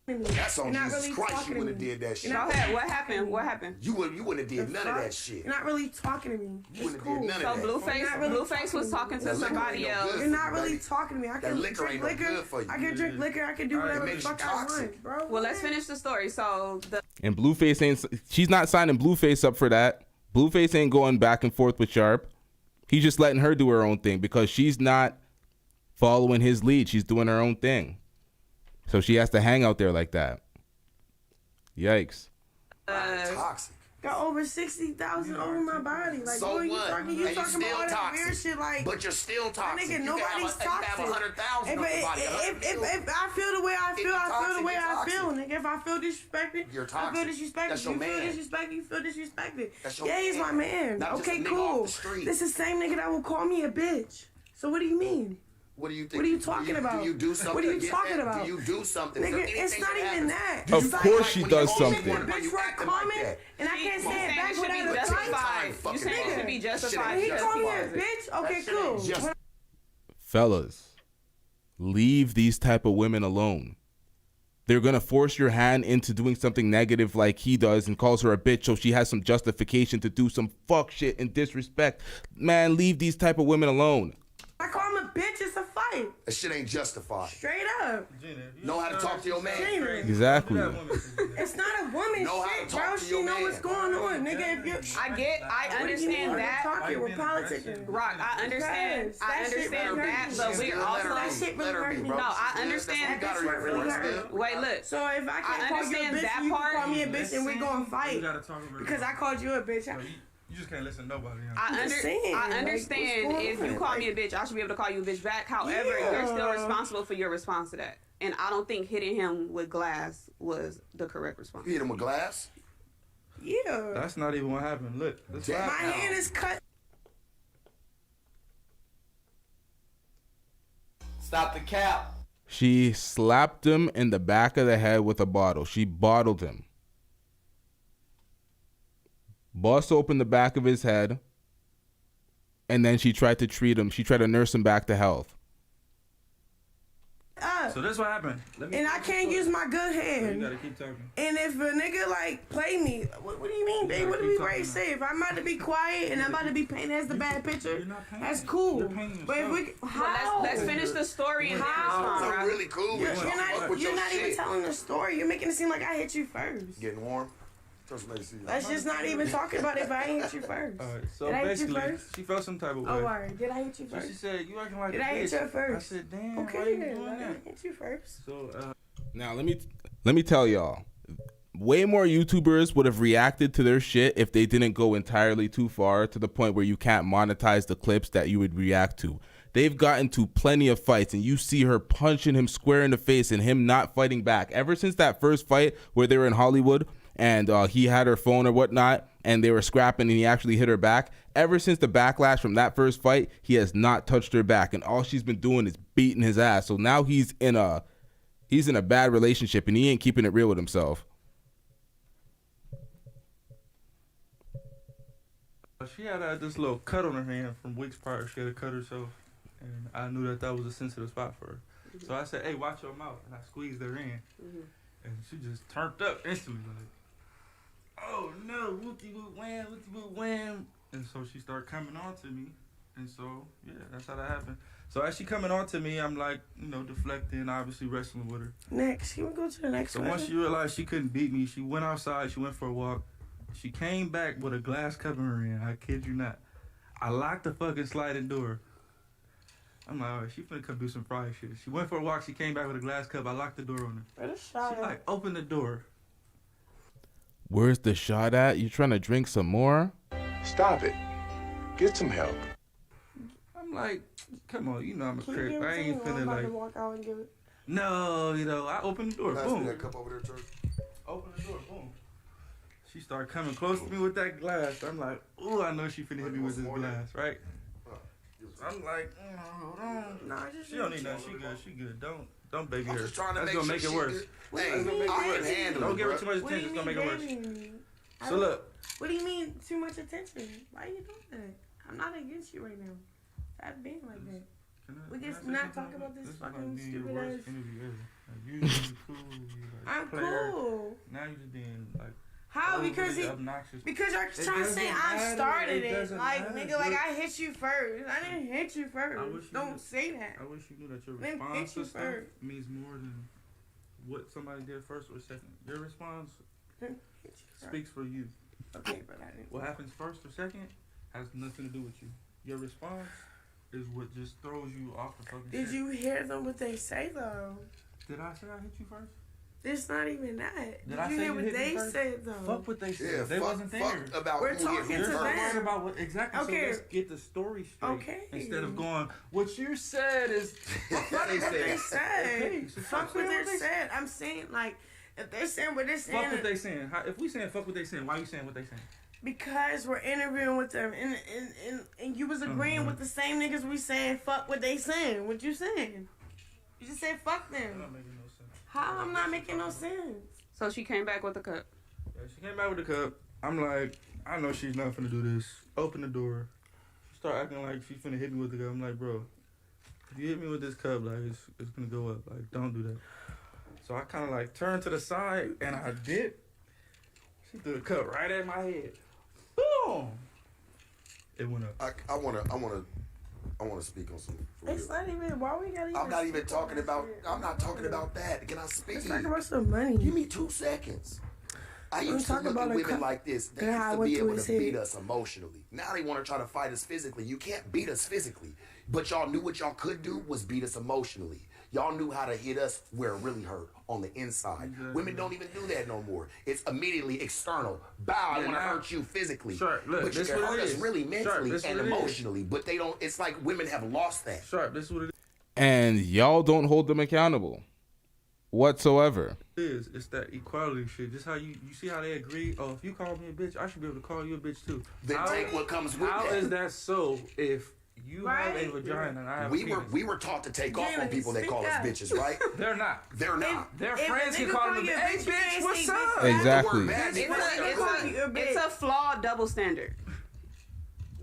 That's on You're not Jesus really Christ. talking You to wouldn't have me. did that shit. You're not Go ahead. really What talking to happened? me. What happened? You wouldn't have did none of that shit. You're not really talking to me. You It's wouldn't have cool. did none So of that. Blueface, You're not really Blueface was talking to That liquor somebody ain't no else. good. You're not Baby. really talking to me. I That can liquor drink ain't no liquor. good for you. I can drink liquor. I can do Alright, whatever it the makes fuck you I want, toxic. bro. Well, let's finish the story. So the And Blueface ain't, she's not signing Blueface up for that. Blueface ain't going back and forth with Sharp. He's just letting her do her own thing because she's not following his lead. She's doing her own thing. So she has to hang out there like that. Yikes. Toxic. Got over 60,000 over my body. Like, So boy, you what? talking And you about still all that weird toxic. shit. Like, But you're still toxic. nigga, You nobody's can have toxic. 100,000 If on your body. if I feel the way I If feel, you I feel toxic, the way you're I feel, toxic. nigga. If I feel disrespected, You're I feel toxic. disrespected. That's your You feel man. disrespected, you feel disrespected. That's your Yeah, he's my man. Not just a Okay, nigga cool. off the street. This is the same nigga that will call me a bitch. So what do you mean? What do you think? What are you talking about? Do you do something? What are you to get talking that? about? Do you do something? Nigga, Is there it's anything not that even happens? that. Of It's like, course she when does you something. why bitch you for a acting like comment, that? and I can't say it saying back it should be without a justified. fight. You Fucking saying it wrong. should be That shit justified ain't He because called me he a does it. bitch. Okay, That shit ain't cool. just- Fellas, leave these type of women alone. They're going to force your hand into doing something negative like he does and calls her a bitch so she has some justification to do some fuck shit and disrespect. Man, leave these type of women alone. I call him a bitch. It's a fight. fight. That shit ain't justified. Straight up. Know how to talk to your man. Exactly. It's not a woman Know how to shit, talk bro. to She your know man. what's going on, nigga. If you, I understand that. Talking, we're politicians. Rock, I understand that, but we're also that shit really hurt me. No, I understand. That shit really hurt. Wait, look. So if I can't call you a bitch, that you part. can call me a bitch, and we're gonna fight You gotta talk over because I called you a bitch. You just can't listen to nobody. I understand if you call me a bitch, I should be able to call you a bitch back. However, you're still responsible for your response to that. And I don't think hitting him with glass was the correct response. You hit him with glass? Yeah. That's not even what happened. Look, My hand is cut. Stop the cap. She slapped him in the back of the head with a bottle. She bottled him. Bust open the back of his head. And then she tried to treat him. She tried to nurse him back to health. So that's what happened. And I can't use my good hand. You gotta keep talking. And if a nigga like play me, what do you mean, babe? What do we ready to say? If I'm about to be quiet and I'm about to be painted as the bad picture, that's cool. But if we, how? Let's finish the story and then respond. I'm really cool with you. You're not even telling the story. You're making it seem like I hit you first. Getting warm? Let's just not even talk about it if I ain't hit you first. Alright, so Did I hit you basically, first? she felt some type of way. Oh, alright. Did I hit you So first? she said, you acting like Did a I hit bitch. you first? I said, damn, Okay, why you then. doing Let that? me hit you first. So, Now let me tell y'all. Way more YouTubers would have reacted to their shit if they didn't go entirely too far to the point where you can't monetize the clips that you would react to. They've gotten to plenty of fights, and you see her punching him square in the face and him not fighting back. Ever since that first fight where they were in Hollywood and he had her phone or whatnot and they were scrapping and he actually hit her back, ever since the backlash from that first fight, he has not touched her back, and all she's been doing is beating his ass. So now he's in a bad relationship and he ain't keeping it real with himself. she had this little cut on her hand from weeks prior. She had to cut herself, and I knew that was a sensitive spot for her. So I said, hey, watch your mouth. And I squeezed her in. And she just turned up instantly. Like, oh, no, whoopty-whoop-wham, whoopty-whoop-wham. And so she started coming on to me. And so, yeah, that's how that happened. So as she coming on to me, I'm like, deflecting, obviously wrestling with her. Next. Can we go to the next one? So once she realized she couldn't beat me, she went outside. She went for a walk. She came back with a glass cup in her hand. I kid you not. I locked the fucking sliding door. I'm like, all right, she finna come do some fried shit. She went for a walk. She came back with a glass cup. I locked the door on her. She like, open the door. Where's the shot at? You trying to drink some more? Stop it. Get some help. I'm like, come on, I'm a crip. I ain't finna like. Walk out and give it. No, I opened the door. Pass Boom. me that cup over there, Church. Open the door. Boom. She started coming close to me with that glass. I'm like, ooh, I know she finna hit me with this glass, right? I'm like, hold on. Nah, she don't need nothing. She good. Don't baby her. I'm just trying to That's make gonna make it worse. Hey, I can handle it. Don't give her bro. too much attention. It's gonna make it worse. So look. What do you mean too much attention? Why are you doing that? I'm not against you right now. Stop being like that. We just not talk about this fucking stupid ass. I'm cool. Now you just being like. How? Because you're trying to say I started it. Like, nigga, like I hit you first. I didn't hit you first. Don't say that. I wish you knew that your Let me response hit you to stuff first. means more than what somebody did first or second. Your response speaks for you. Okay, but I didn't. What happens first or second has nothing to do with you. Your response is what just throws you off the fucking Did shit. you hear them what they say though? Did I say I hit you first? It's not even that. Did I you say hear you what hit me they first? said though? Fuck what they said. Yeah, they wasn't there. Fuck about We're who talking hit to me them. first. Worried about what exactly. Okay. So let's get the story straight. Okay. Instead of going, what you said is Fuck what they said. Okay, so Fuck what they said. I'm saying like if they're saying what they're saying. Fuck what they saying. If we saying fuck what they saying, why you saying what they saying? Because we're interviewing with them and you was agreeing with the same niggas we saying fuck what they saying. What you saying? You just said fuck them. Not making no sense. How I'm not making no sense? So she came back with the cup. Yeah, she came back with the cup. I'm like, I know she's not finna do this. Open the door. She start acting like she finna hit me with the cup. I'm like, bro, if you hit me with this cup, like it's gonna go up. Like, don't do that. So I kind of like turned to the side and I did. She threw the cup right at my head. Boom. It went up. I wanna I want to speak on some. For It's real. not even. Why we gotta? I'm not even talking about. I'm not talking about that. Can I speak? Let's talk about some money. Give me 2 seconds. I used to look at women like this. They used to be able to beat us emotionally. Now they want to try to fight us physically. You can't beat us physically. But y'all knew what y'all could do was beat us emotionally. Y'all knew how to hit us where it really hurt, on the inside. Women don't even do that no more. It's immediately external. Bow, I want to hurt you physically. Sharp, look, but you this can what hurt it us is. really mentally Sharp, and emotionally. But they don't, it's like women have lost that. Sharp, this is what it And y'all don't hold them accountable whatsoever. is. It's that equality shit. Just how you see how they agree. Oh, if you call me a bitch, I should be able to call you a bitch too. Then take what comes with How that. is that so? If you have a vagina and I have a penis. We were taught to take off on people that call us bitches, right? They're not. They're not. Their friends can call them a bitch. Hey, bitch, what's up? Exactly. It's a flawed double standard.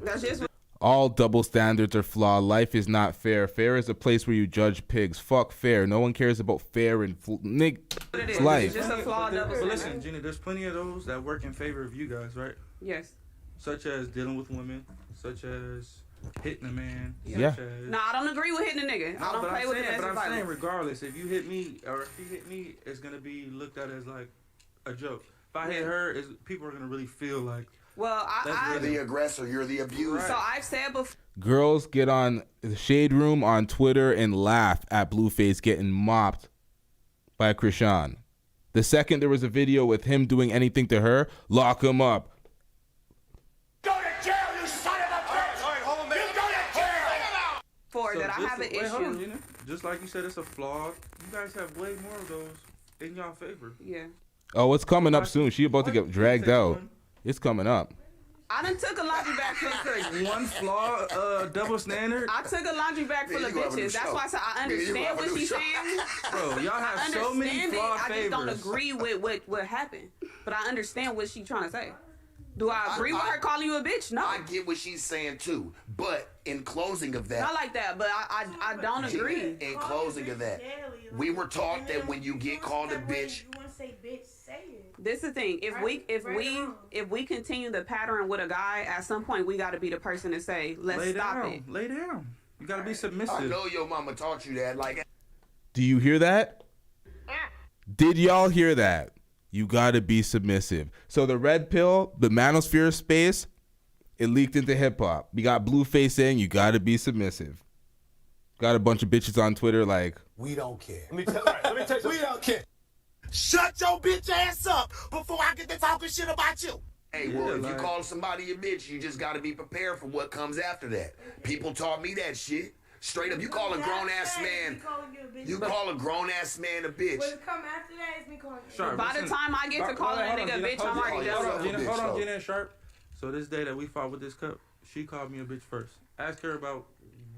That's just what All double standards are flawed. Life is not fair. Fair is a place where you judge pigs. Fuck fair. No one cares about fair and it is. life. It's just a flawed double But standard. listen, Jenny, there's plenty of those that work in favor of you guys, right? Yes. Such as dealing with women, such as hitting a man. Yeah. Such as, No, I don't agree with hitting a nigga. I don't but play I'm with saying, domestic but I'm saying, violence. regardless, if you hit me or if you hit me, it's gonna be looked at as like a joke. If I hit her, people are gonna really feel like. Well, You're the aggressor. You're the abuser. So I've said before. Girls get on the Shade Room on Twitter and laugh at Blueface getting mopped by Chrisean. The second there was a video with him doing anything to her, lock him up. Go to jail, you son of a bitch! You go to jail! For that I have an Hold on, issue. Gina. Just like you said, it's a flaw. You guys have way more of those in y'all favor. Yeah. Oh, it's coming up soon. She about to get dragged out. It's coming up. I done took a laundry bag full of one flaw, double standard. I took a laundry bag full of bitches. That's why I said I understand what she's saying. Bro, y'all have so many understand it. flawed I just don't favors. agree with what happened. But I understand what she's trying to say. Do I agree with her calling you a bitch? No. I get what she's saying too, but in closing of that, Not like that, but I don't agree. In closing of that, we were taught that when you get called a bitch, You want to say bitch? Say it. This is the thing. If we continue the pattern with a guy, at some point we got to be the person to say, let's stop it. Lay down. You gotta be submissive. I know your mama taught you that. Like, Do you hear that? Did y'all hear that? You gotta be submissive. So the red pill, the manosphere space, it leaked into hip hop. We got Blueface saying you gotta be submissive. Got a bunch of bitches on Twitter like, We don't care. Let me tell you, we don't care. Shut your bitch ass up before I get to talking shit about you. hey, well, if you call somebody a bitch, you just gotta be prepared for what comes after that. People taught me that shit. Straight up, you call a grown ass man. You call a grown ass man a bitch. What's come after that is me calling you. Sharp, By the listen. time I get to calling a nigga a bitch, I'm already Hold on, done. Gina. Hold on, Gina and Sharp. So this day that we fought with this cup, she called me a bitch first. Ask her about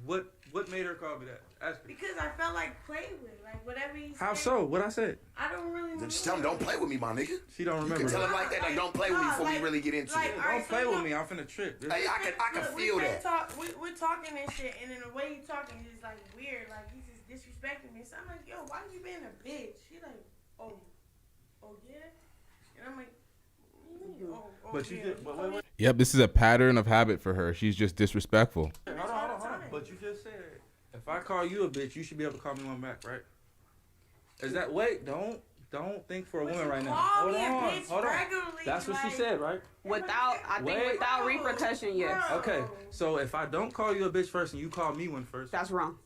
what made her call me that. Ask her. Because I felt like playing with, like whatever he said. How so? What I said? I don't really remember. Just tell him, don't play with me, my nigga. She don't remember. You can tell that. him like that, like, don't play with me before we really get into it. Don't play with me. I'm finna trip. Hey, I can feel that. We're talking and shit, and then the way he's talking is like weird. Like he's just disrespecting me. So I'm like, yo, why you being a bitch? She like, oh yeah, and I'm like, what do you mean? But you did. Wait. yep, this is a pattern of habit for her. She's just disrespectful. Hold on. But you just said if I call you a bitch, you should be able to call me one back, right? Is that don't think for a woman right now. Hold on. That's what she said, right? Without repercussion, yes. Okay, so if I don't call you a bitch first and you call me one first, That's wrong.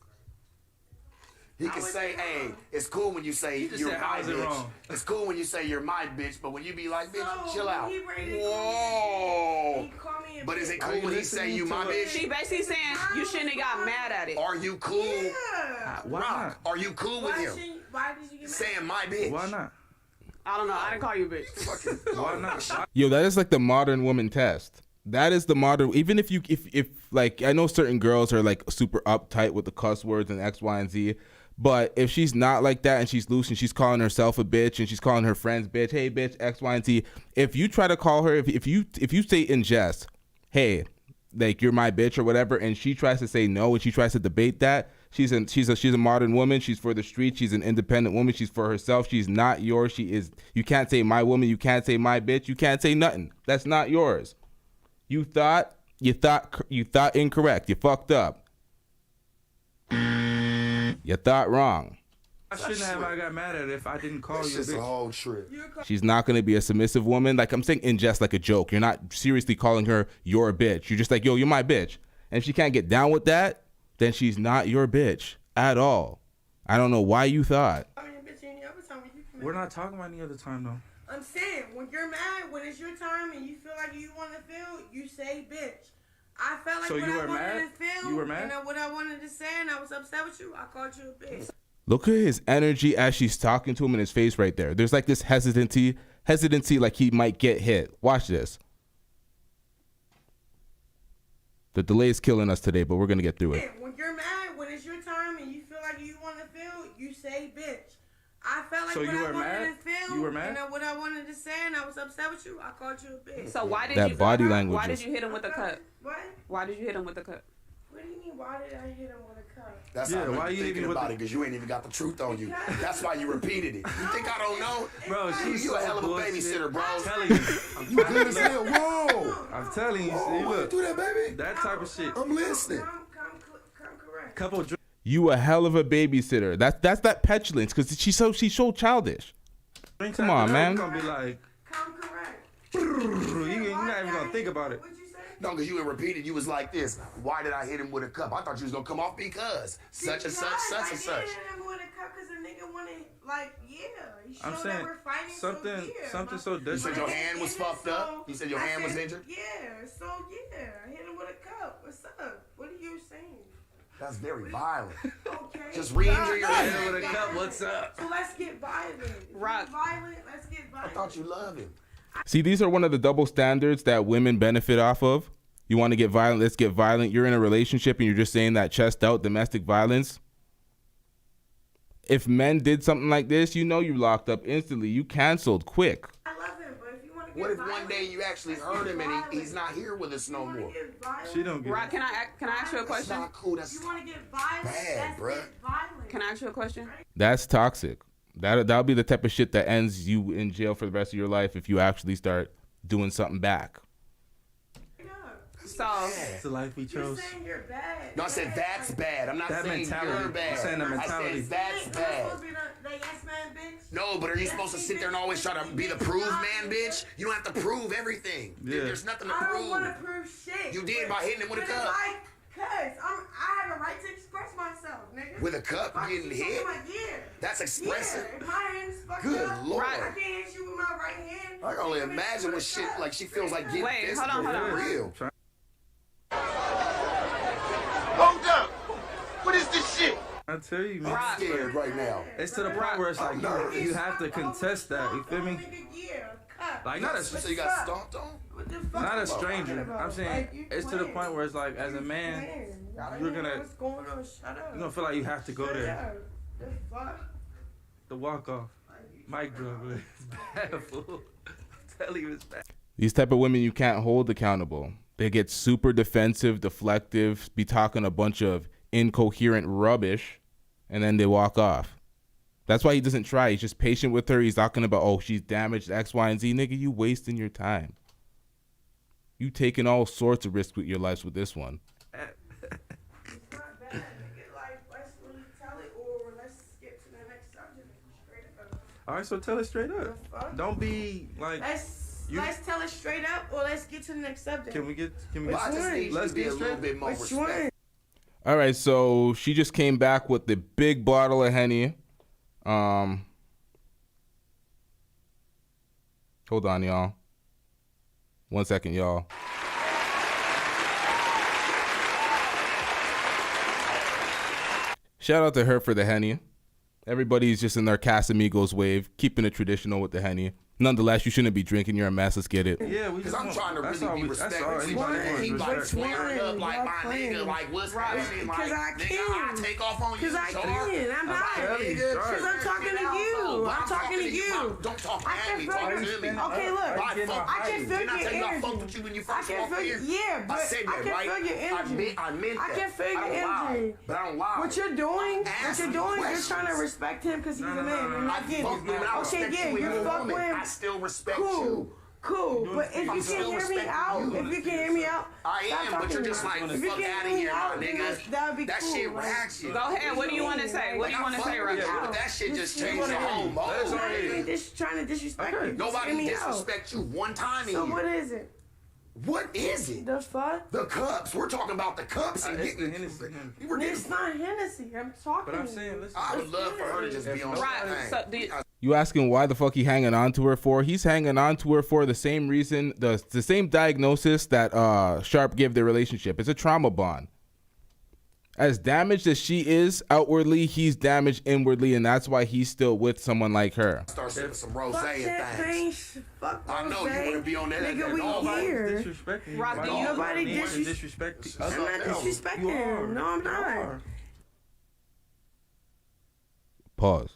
He can say, hey, it's cool when you say just you're said, my how is it bitch. wrong? It's cool when you say you're my bitch, but when you be like, bitch, So, chill out. he ready to Whoa. He called me a But is it bitch. cool when he say you my bitch? She basically saying you shouldn't have got mad at it. Are you cool? Yeah. Why Rock, are you cool with him? Why did you get mad? Saying my bitch. Why not? I don't know. I didn't call you a bitch. Why not? Yo, that is like the modern woman test. That is the modern. Even if like I know certain girls are like super uptight with the cuss words and X, Y, and Z. But if she's not like that and she's loose and she's calling herself a bitch and she's calling her friends bitch, hey bitch, X, Y, and Z. If you try to call her, if you say in jest, hey, like you're my bitch or whatever, and she tries to say no and she tries to debate that, she's a modern woman. She's for the street. She's an independent woman. She's for herself. She's not yours. She is. You can't say my woman. You can't say my bitch. You can't say nothing. That's not yours. You thought incorrect. You fucked up. You thought wrong. I shouldn't have. I got mad at it if I didn't call It's you a just a bitch. whole trip. She's not going to be a submissive woman. Like, I'm saying in jest, like a joke. You're not seriously calling her your bitch. You're just like, yo, you're my bitch. And if she can't get down with that, then she's not your bitch at all. I don't know why you thought. We're not talking about any other time, though. I'm saying, when you're mad, when it's your time and you feel like you want to feel, you say bitch. I felt like So when you I were wanted mad? to feel, You were mad? and what I wanted to say, and I was upset with you, I called you a bitch. Look at his energy as she's talking to him in his face right there. There's like this hesitancy like he might get hit. Watch this. The delay is killing us today, but we're going to get through it. When you're mad, when it's your time and you feel like you want to feel, you say bitch. I felt like So when you I were wanted mad? to feel, You were mad? and what I wanted to say, and I was upset with you, I called you a bitch. So why did That you body language Why is- did you hit him with a cup? What? Why did you hit him with a cup? What do you mean, why did I hit him with a cup? That's Yeah, how why you you thinking even with about the- it, because you ain't even got the truth on you. That's why you repeated it. You think I don't know? Bro, she's You so a hell of a bullshit. babysitter, bro. I'm telling you. You good as hell. Whoa. I'm telling you. See, Whoa, look. do that, baby. That type of shit. I'm listening. Come correct. Couple drinks. You a hell of a babysitter. That's that petulance because she's so childish. Come on, man. You're gonna be like, Come correct. you're not even gonna think about it. What'd you say? No, because you had repeated, you was like this. Why did I hit him with a cup? I thought you was going to come off because such and such, such and such. I didn't hit him with a cup because the nigga wanted, like, yeah. He showed I'm that saying we're fighting, something so You said different. your hand was fucked up? You said your hand was injured? Yeah, so yeah, I hit him with a cup. What's up? What are you saying? That's very violent. Okay. Just re-injure your Hit hand. him with a cup. What's up? So let's get violent. Rock. Violent, let's get I violent. thought you loved him. See, these are one of the double standards that women benefit off of. You want to get violent, let's get violent. You're in a relationship and you're just saying that chest out domestic violence. If men did something like this, you know you locked up instantly. You canceled quick. I love him, but if you want to get What if violent, one day you actually hurt him and he's not here with us no more? She don't get Rock, it. can I ask you a That's question? not cool. That's You want to get violent? bad, bruh. Get violent. Can I ask you a question? That's toxic. That'll be the type of shit that ends you in jail for the rest of your life if you actually start doing something back. So It's the life we You're chose. saying you're bad. No, I said that's bad. I'm not That saying mentality. you're bad. I'm saying the mentality. I said that's bad. No, but are you supposed to sit there and always try to be the prove man, bitch? You don't have to prove everything. Yeah. There's nothing to I don't want to prove. prove shit. You did by hitting him with a But cup. Cause I have a right to express myself, nigga. With a cup, Fuck, you getting you hit? talking about, yeah. That's expressive. Yeah, if my hand's fucked Good up, Lord. I can't hit you with my right hand. I can only imagine what shit like she feels like getting Wait, physical hold on. for real. Hold up. What is this shit? I tell you, man. Rock. Scared right now. It's to the point where it's like you have to contest that. You feel me? Like not a So you got stomped on? not a stranger. I'm saying it's to the point where it's like as a man, you're gonna What's going on? Shut up. you're gonna feel like you have to go there. Shut up. The fuck? The walk off. Mic drop. It's bad, fool. I'm telling you, it's bad. These type of women you can't hold accountable. They get super defensive, deflective, be talking a bunch of incoherent rubbish, and then they walk off. That's why he doesn't try. He's just patient with her. He's talking about, oh, she's damaged, X, Y, and Z. Nigga, you wasting your time. You taking all sorts of risks with your lives with this one. It's not bad, nigga. Like, let's really tell it, or let's skip to the next subject. Straight up. All right, so tell it straight up. The fuck? Don't be like. Let's tell it straight up, or let's get to the next subject. Can we get? Well, I just need Let's to be get a little straight. bit more Which respectful. one? All right, so she just came back with the big bottle of Henny. Hold on, y'all. 1 second, y'all. Shout out to her for the Henny. Everybody's just in their Casamigos wave, keeping it traditional with the Henny. Nonetheless, you shouldn't be drinking. You're a mess. Let's get it. Yeah, we Because just I'm want- trying to that's really all be we- that's all respectful. anybody He wants, like respect. flaring up like Y'all my playing. nigga, like what's Right. happening? Like, Because I nigga, can. I take off on you. Because I so can. I'm not. telling you, Because sorry. I'm talking to you. I'm talking to you. Don't talk I at can me. feel Talk your. to me. Okay, look. I getting fuck I can you. feel Didn't I your tell you I energy. fucked with you when you I first can walked feel. in? Yeah, but I said that, I can right? feel your energy. I meant that. I can feel your I don't lie, energy. but I don't lie. What you're doing, Ask you're me trying to questions. respect him because he's a man. no. And I I get fuck with him. I it. Okay, respect yeah, you when you're you're a fuck woman. with him. I still respect Cool. you. Cool, but if you can't hear me out, I stop am, but talking you're to just me. like, If you fuck can't out of hear me here, my out, then nigga. that would be That cool. shit like, ratchet. Go ahead. What do you want to say? What do you want to say, Rocky? But that shit just Just changed the whole I'm mode. not even trying to disrespect you. Just Nobody hear me out. disrespect you one time in So here. what is it? What is it? The fuck? The cups. We're talking about the cups. And It's the getting, Hennessy. It's not Hennessy. I'm talking. But I'm saying, listen. I would love for her to just be on Right. that So, thing. You asking why the fuck he hanging on to her for? He's hanging on to her for the same reason, the same diagnosis that Sharp gave their relationship. It's a trauma bond. As damaged as she is outwardly, he's damaged inwardly, and that's why he's still with someone like her. Start sipping some rosé Fuck and that things. thing. Fuck I know you rosé. want to be on that. Nigga, we Nobody- here. Disrespecting Rob, you. do you- Nobody disrespect I'm not disrespecting You are. him. No, I'm You not. are. Pause.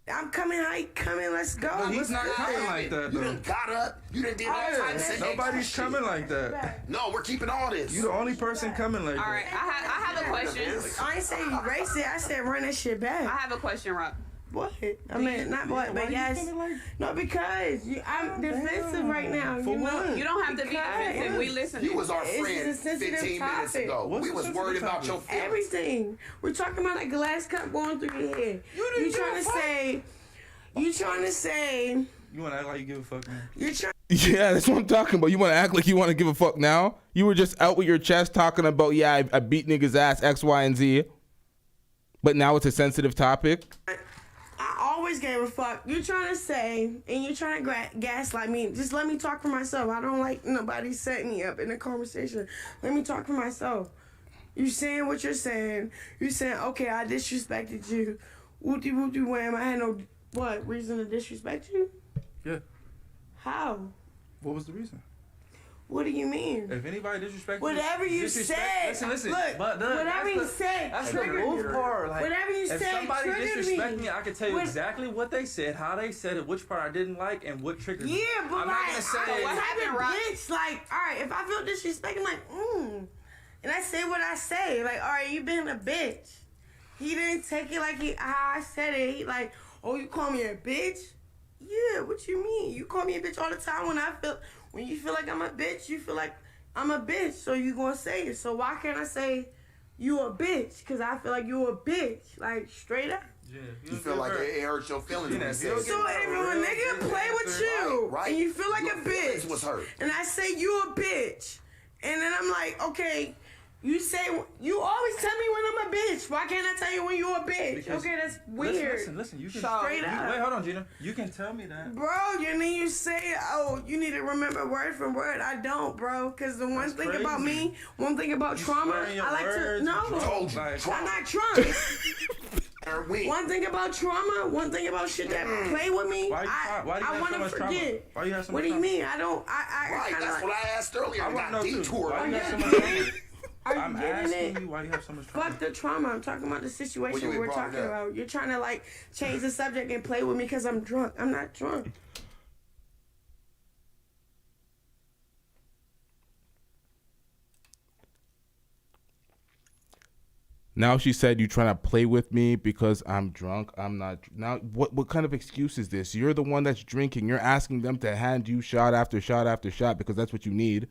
I'm coming. How you coming? Let's go. No, he's Let's not go. coming like that, You though. done got up. You done did all types of Nobody's extra coming shit. like that. No, we're keeping all this. You the only person coming like all that. right. I have a question. I ain't say erase it. I said run that shit I back. have a question, Rock. What? I mean, not what, but yes. No, because I'm defensive right now. For you know? what? You don't have to be defensive. We listening. You was our It's friend a sensitive 15 minutes topic. ago. What's We the was sensitive worried about topic? your feelings. Everything. We're talking about a glass cup going through your head. You trying to say? You trying to say? You want to act like you give a fuck, man? You're trying. Yeah, that's what I'm talking about. You want to act like you want to give a fuck now? You were just out with your chest talking about, yeah, I beat niggas' ass, X, Y, and Z. But now it's a sensitive topic. I always gave a fuck. You're trying to say, and you're trying to gaslight me. Just let me talk for myself. I don't like nobody setting me up in a conversation. Let me talk for myself. You saying what you're saying. You saying, okay, I disrespected you. Whoopty whoopty wham. I had no reason to disrespect you? Yeah. How? What was the reason? What do you mean? If anybody disrespect Whatever you disrespect- said. Listen. Look, But whatever you said That's the triggered move me. part. Like, Whatever you if said somebody triggered disrespect me. me, I can tell you What- exactly what they said, how they said it, which part I didn't like, and what triggered me. Yeah, but I'm like, not gonna say I what was happened, having Rock? bitch. Like, all right, if I feel disrespect, I'm like, and I say what I say. Like, all right, you been a bitch. He didn't take it like how I said it. He like, oh, you call me a bitch? Yeah, what you mean? You call me a bitch all the time when you feel like I'm a bitch, you feel like I'm a bitch, so you gonna say it. So why can't I say you a bitch? Cause I feel like you a bitch, like straight up. Yeah, You feel like it hurt your feelings when you said So if a nigga play with you Right. and you feel like Your a feelings bitch, was hurt. and I say you a bitch, and then I'm like, okay, you say you always tell me when I'm a bitch. Why can't I tell you when you a bitch? Because- Okay, that's weird. Listen. You can Straight up. Wait, hold on, Gina. You can tell me that. Bro, and then you say, oh, you need to remember word for word. I don't, bro. Because the one That's thing about crazy. me, one thing about trauma, slurring your I like words, to, no. you Told you. Like- I'm not drunk. Win. One thing about trauma, one thing about shit that play with me, Why do you I have want so to much trauma? forget. Why you have so What much do you trauma? mean? I don't, I Right, kinda that's what I asked earlier. I I want got to know too. detoured. Why you have so much getting trauma? it? Are you I'm getting asking it? you why you have so much trauma. Fuck the trauma. I'm talking about the situation you we're brought it talking up. about. You're trying to like change the subject and play with me because I'm drunk. I'm not drunk. Now she said you trying to play with me because I'm drunk. I'm not. Now what kind of excuse is this? You're the one that's drinking. You're asking them to hand you shot after shot after shot because that's what you need.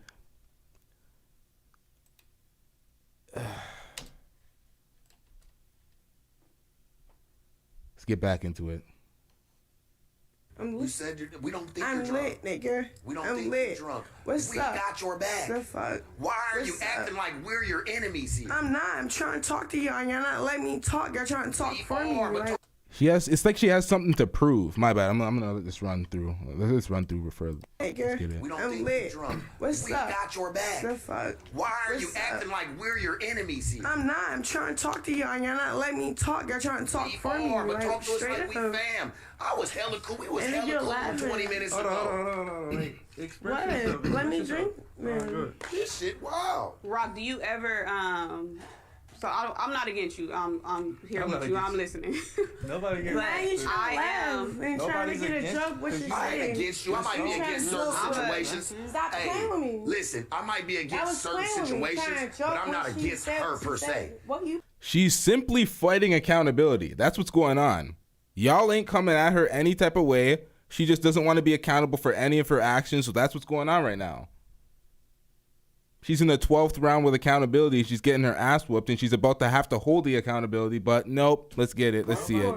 Let's get back into it. You said we don't think I'm you're drunk. lit, nigga. We don't I'm think lit. you're drunk. What's we up? got your back. The fuck? Why are you What's up? acting like we're your enemies here? I'm not. I'm trying to talk to y'all, and y'all not letting me talk. Y'all trying to talk for me. Like, She has. It's like she has something to prove. My bad. I'm gonna let this run through. Let's run through further. Let's get it. We don't I'm think lit. you're drunk. What's we up? got your back. The fuck? Why are you What's acting up? like we're your enemies here? I'm not. I'm trying to talk to y'all, and y'all not letting me talk. Y'all trying to talk for me. But Like, talk to us straight like we up. fam. I was hella cool. We was And then hella you're cool laughing. 20 minutes Hold ago. on. Wait. Express yourself. What? Let me Express drink. yourself. Man. Good. This shit, wow. Rock, do you ever so I'm not against you. I'm here I'm with not you. against I'm listening. Nobody here. But Why you trying to I laugh am. and trying to Nobody's get a against joke? What you, you 'cause I ain't saying? against you. I might be Don't against try to certain look, situations. Stop Hey, playing with me. listen, I might be That against was certain playing with me, trying situations, to joke but I'm when not she against said her what she per said. se. What you? She's simply fighting accountability. That's what's going on. Y'all ain't coming at her any type of way. She just doesn't want to be accountable for any of her actions, so that's what's going on right now. She's in the 12th round with accountability. She's getting her ass whooped, and she's about to have to hold the accountability, but nope. Let's get it. Let's see it.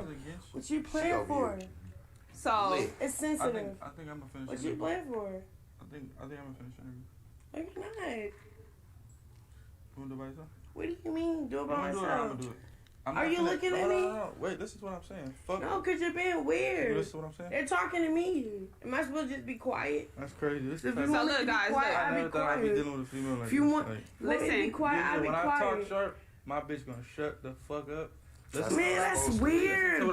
What you playing for? So it's sensitive. I think I'm gonna finish. What you playing for? I think I'm gonna finish the interview. No, you're not. You wanna do it by yourself? What do you mean? Do it by I'm myself. gonna do it. Are you looking at me? No. Wait, this is what I'm saying. Fuck. No, because you're being weird. This is what I'm saying. They're talking to me. Am I supposed to just be quiet? That's crazy. This If is you want me look, to be guys, quiet, look. I I'll never be thought I'd be quiet. dealing with a female like If you this. want, Like, let me be quiet, I'll be when I quiet. talk sharp, my bitch gonna shut the fuck up. Man, that's weird, bro.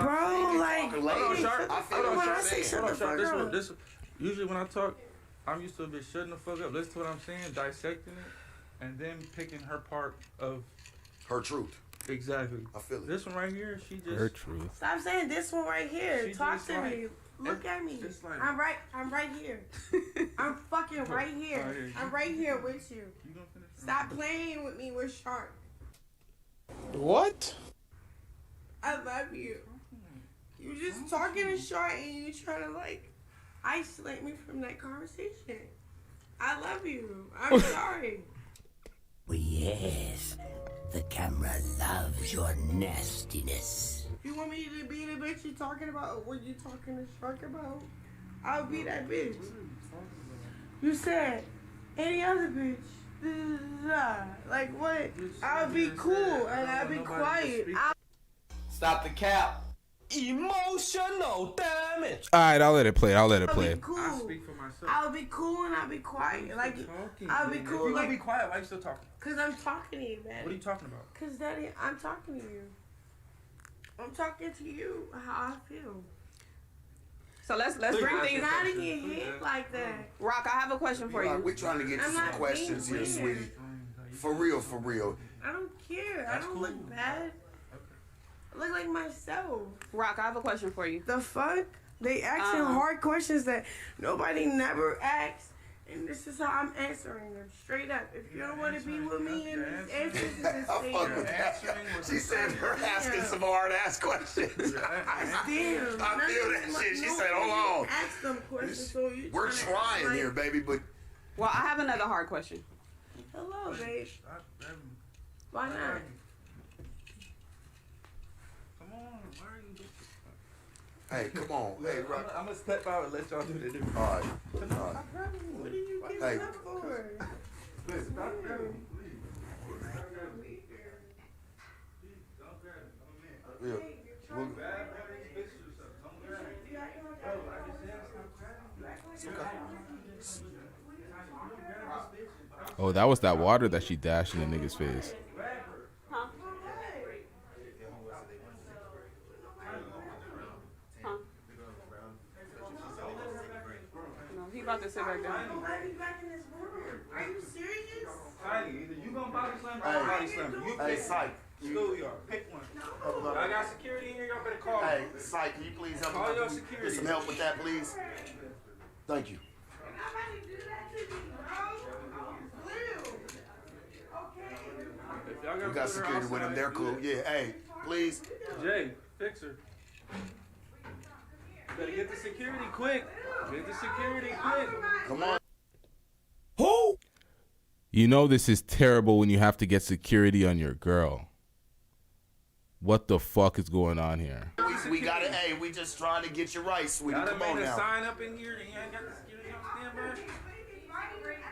Like, Hold on, sharp. Hold on, I say shut the fuck up. This usually when I talk, I'm used to a bitch shutting the fuck up. Listen to what I'm saying, dissecting it, and then picking her part of her truth. Exactly. I feel it. This one right here, she just Her truth. Stop saying this one right here. She Talk just to like- me. Look at me. just like- I'm right here. I'm fucking right here. I'm right here with you. You gonna finish? Stop playing with me with Shark. What? I love you. You just talking to Shark and you trying to like isolate me from that conversation. I love you. I'm sorry. Well, yes, the camera loves your nastiness. If you want me to be the bitch you talking about, or what you talking to Shark about, I'll be that bitch. You said any other bitch. Like what? I'll be cool and I'll be quiet. Stop the cap. Emotional damage. All right, I'll let it play. I'll let it play. I'll be cool. I speak for myself. I'll be cool and I'll be quiet. Like I'll be cool. If you Like be quiet, why you still talking? cause I'm talking to you, man. What are you talking about? Cause Daddy, I'm talking to you. I'm talking to you how I feel. So let's bring things. Not to get hit like that. Rock, I have a question for you. We're trying to get to I'm some not questions being here, weird. sweetie. For real, for real. I don't care. I don't look bad. I look like myself. Rock, I have a question for you. The fuck? They asking hard questions that nobody never asks, and this is how I'm answering them straight up. If you don't want to be with me in these answers, then I stay fuck with there. that. She said her asking some hard ass questions. Damn. I feel that shit. She said, hold on. Ask them questions. So you We're trying here, baby, but Well, I have another hard question. hello, babe. Why not? Come on, why are you? hey, come on. Hey, Rock. I'm gonna step out and let y'all do the interview. All right. What are you giving Hey. up for? Stop grabbing me, Yeah. We'll- Oh, that was that water that she dashed in the nigga's face. Huh? No, he about to sit back down. Why are you back in this room? Are you serious? Tiny, either you gonna body slam or I'm body slam. You Hey, pick. Psych. Schoolyard, pick one. I got security in here. Y'all better call. Hey, Psych, can you please help Call me? your Get security. some help with that, please. Thank you. Nobody do that to me, bro. Blue. Okay. If y'all We put got her security with them. outside, They're cool. Yeah, hey, please. Jay, fix her. Better get the security quick. Get the security quick. Come on. Who? You know this is terrible when you have to get security on your girl. What the fuck is going on here? We got it. Hey, we just trying to get you right, sweetie. Y'all Come done on made a now. sign up in here and you ain't got the security on standby?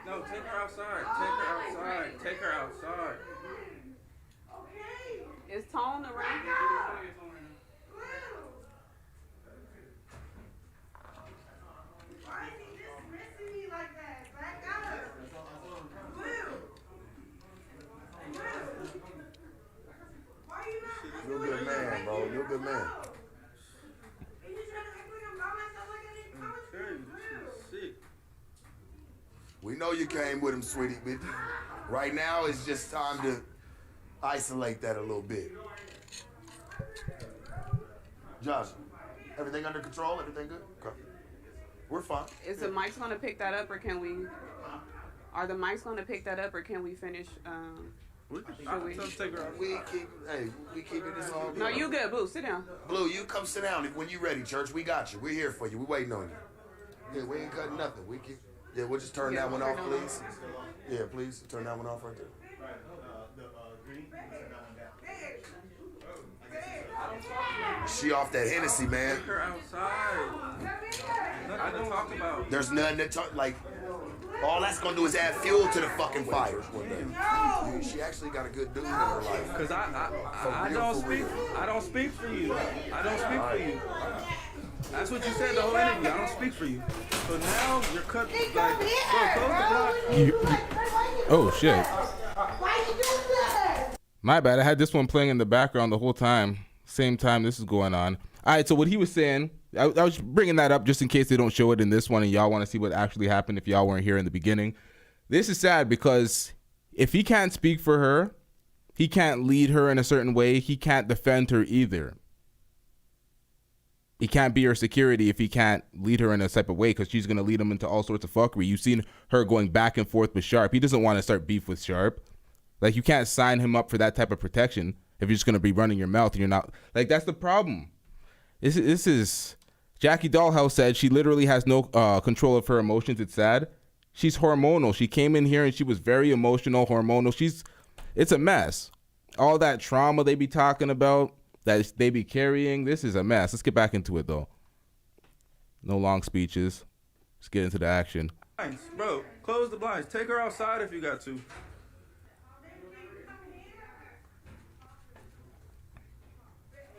No, take her outside. Take her outside. Take her outside. Is Tone around? Why is he dismissing me like that? Back up. Blue. Why are you not? You're a good man, bro. You're a good man. And you trying to act like I'm by myself like I didn't come with you. Blue. Sick. We know you came with him, sweetie, but right now it's just time to isolate that a little bit. Josh, everything under control? Everything good? Okay. We're fine. Is the mics gonna pick that up, or can we? Are the mics gonna pick that up, or can we finish? We keeping this all good. No, you good, Blue. Sit down. Blue, you come sit down when you ready, church. We got you. We're here for you. We waiting on you. Yeah, we ain't cutting nothing. We'll just turn that one off, please. Yeah, please turn that one off right there. She off that Hennessy, man. Take her outside. Nothing to talk about. There's nothing to talk, like, all that's gonna do is add fuel to the fucking fire one day. She actually got a good dude in her life. Cause I don't speak for you. I don't speak for you. That's what you said the whole interview. I don't speak for you. So now you're cut like, bro, close the block. Oh shit. Why you doing that? My bad. I had this one playing in the background the whole time. Same time this is going on. All right, so what he was saying, I was bringing that up just in case they don't show it in this one and y'all want to see what actually happened if y'all weren't here in the beginning. This is sad because if he can't speak for her, he can't lead her in a certain way, he can't defend her either. He can't be her security if he can't lead her in a type of way because she's going to lead him into all sorts of fuckery. You've seen her going back and forth with Sharp. He doesn't want to start beef with Sharp. Like, you can't sign him up for that type of protection if you're just going to be running your mouth and you're not. Like, that's the problem. This is Jackie Dollhouse said she literally has no control of her emotions. It's sad. She's hormonal. She came in here and she was very emotional, hormonal. It's a mess. All that trauma they be talking about, that they be carrying, this is a mess. Let's get back into it, though. No long speeches. Let's get into the action. Bro, close the blinds. Take her outside if you got to.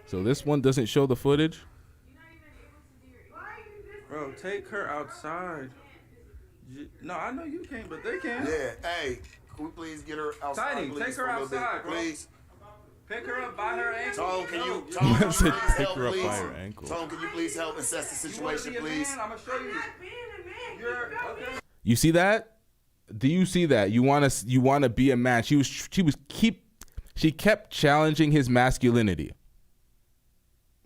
So this one doesn't show the footage? Bro, take her outside. No, I know you can't, but they can. Yeah, hey, can we please get her outside? Tiny, please, take her outside, bro. Please. Pick her up by her ankle. Tone, can you Pick help, her up please? by her ankle. Tone, can you please help assess the situation, please? I'm gonna show you. You're okay. You see that? Do you see that? You want to be a man. She kept challenging his masculinity.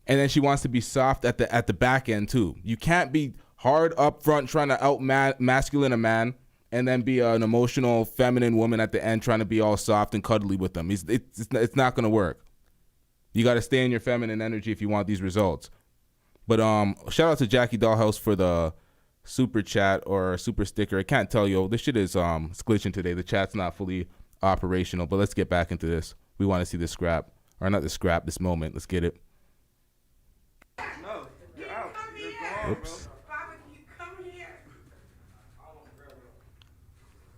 And then she wants to be soft at the back end too. You can't be hard up front trying to out masculine a man and then be an emotional feminine woman at the end trying to be all soft and cuddly with them. It's not going to work. You got to stay in your feminine energy if you want these results. But shout out to Jackie Dollhouse for the super chat or super sticker. I can't tell you. This shit is it's glitching today. The chat's not fully operational. But let's get back into this. We want to see this scrap. Or not this scrap, this moment. Let's get it. No, you're out. You're gone, Oops.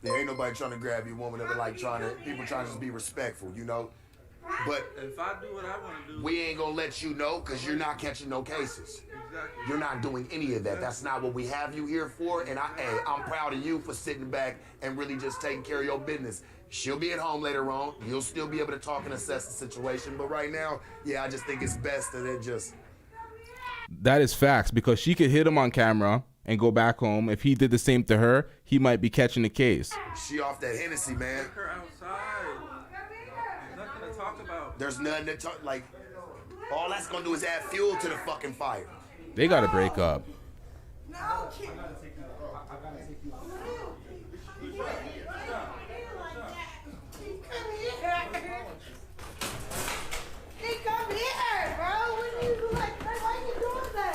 There ain't nobody trying to grab you, woman. People trying to just be respectful, you know. But if I do what I want to do, we ain't gonna let you know because you're not catching no cases. Exactly. You're not doing any of that. That's not what we have you here for. And I'm proud of you for sitting back and really just taking care of your business. She'll be at home later on. You'll still be able to talk and assess the situation. But right now, yeah, I just think it's best that it just. That is facts because she could hit him on camera and go back home. If he did the same to her, he might be catching the case. She off that Hennessy, man. Take her outside. There's nothing to talk about. There's nothing to talk, like, all that's gonna do is add fuel to the fucking fire. They got to break up. No, kid. I gotta take you. He come here, bro. What are you like? Why you doing that?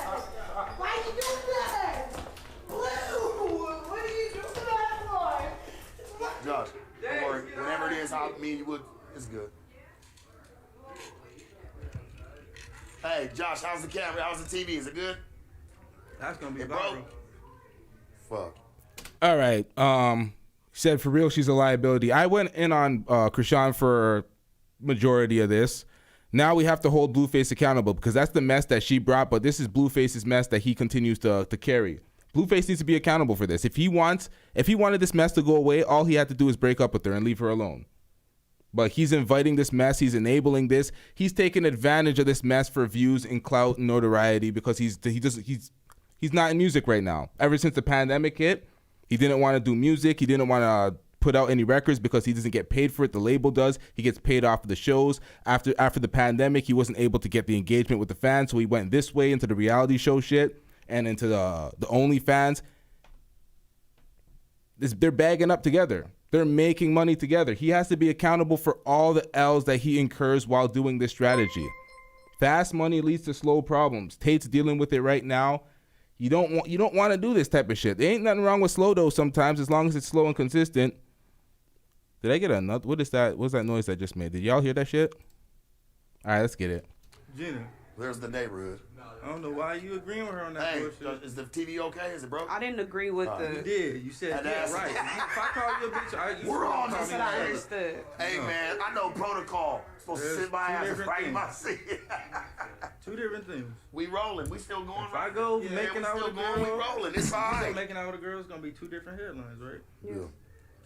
Why you doing that? Blue, what are you doing that for? Josh, don't worry. Whenever it is, me and you would. It's good. Hey, Josh, how's the camera? How's the TV? Is it good? That's gonna be It viral. broke? Fuck. All right. Said for real, she's a liability. I went in on Chrisean for majority of this. Now we have to hold Blueface accountable because that's the mess that she brought, but this is Blueface's mess that he continues to carry. Blueface needs to be accountable for this. If he wanted this mess to go away, all he had to do is break up with her and leave her alone. But he's inviting this mess. He's enabling this. He's taking advantage of this mess for views and clout and notoriety because he's not in music right now. Ever since the pandemic hit, he didn't want to do music. He didn't want to put out any records because he doesn't get paid for it. The label does. He gets paid off of the shows. After the pandemic, he wasn't able to get the engagement with the fans, so he went this way into the reality show shit and into the OnlyFans. They're bagging up together. They're making money together. He has to be accountable for all the L's that he incurs while doing this strategy. Fast money leads to slow problems. Tate's dealing with it right now. You don't want to do this type of shit. There ain't nothing wrong with slow though sometimes, as long as it's slow and consistent. Did I get a nut? What is that? What's that noise I just made? Did y'all hear that shit? All right, let's get it. Gina. There's the neighborhood. I don't know why you agreeing with her on that Hey, bullshit. is the TV okay? Is it broke? I didn't agree with You did. You said, yeah, right. If I call you a bitch, you We're all call just me I that. understood. Hey, man, I know protocol. Supposed to There's sit my two ass and different right in my things. seat. Two different things. We rolling. We still going. If I go yeah, making we out still with a going. girl, We rolling. It's you go fine. making out with a girl, it's gonna be two different headlines, right? Yeah.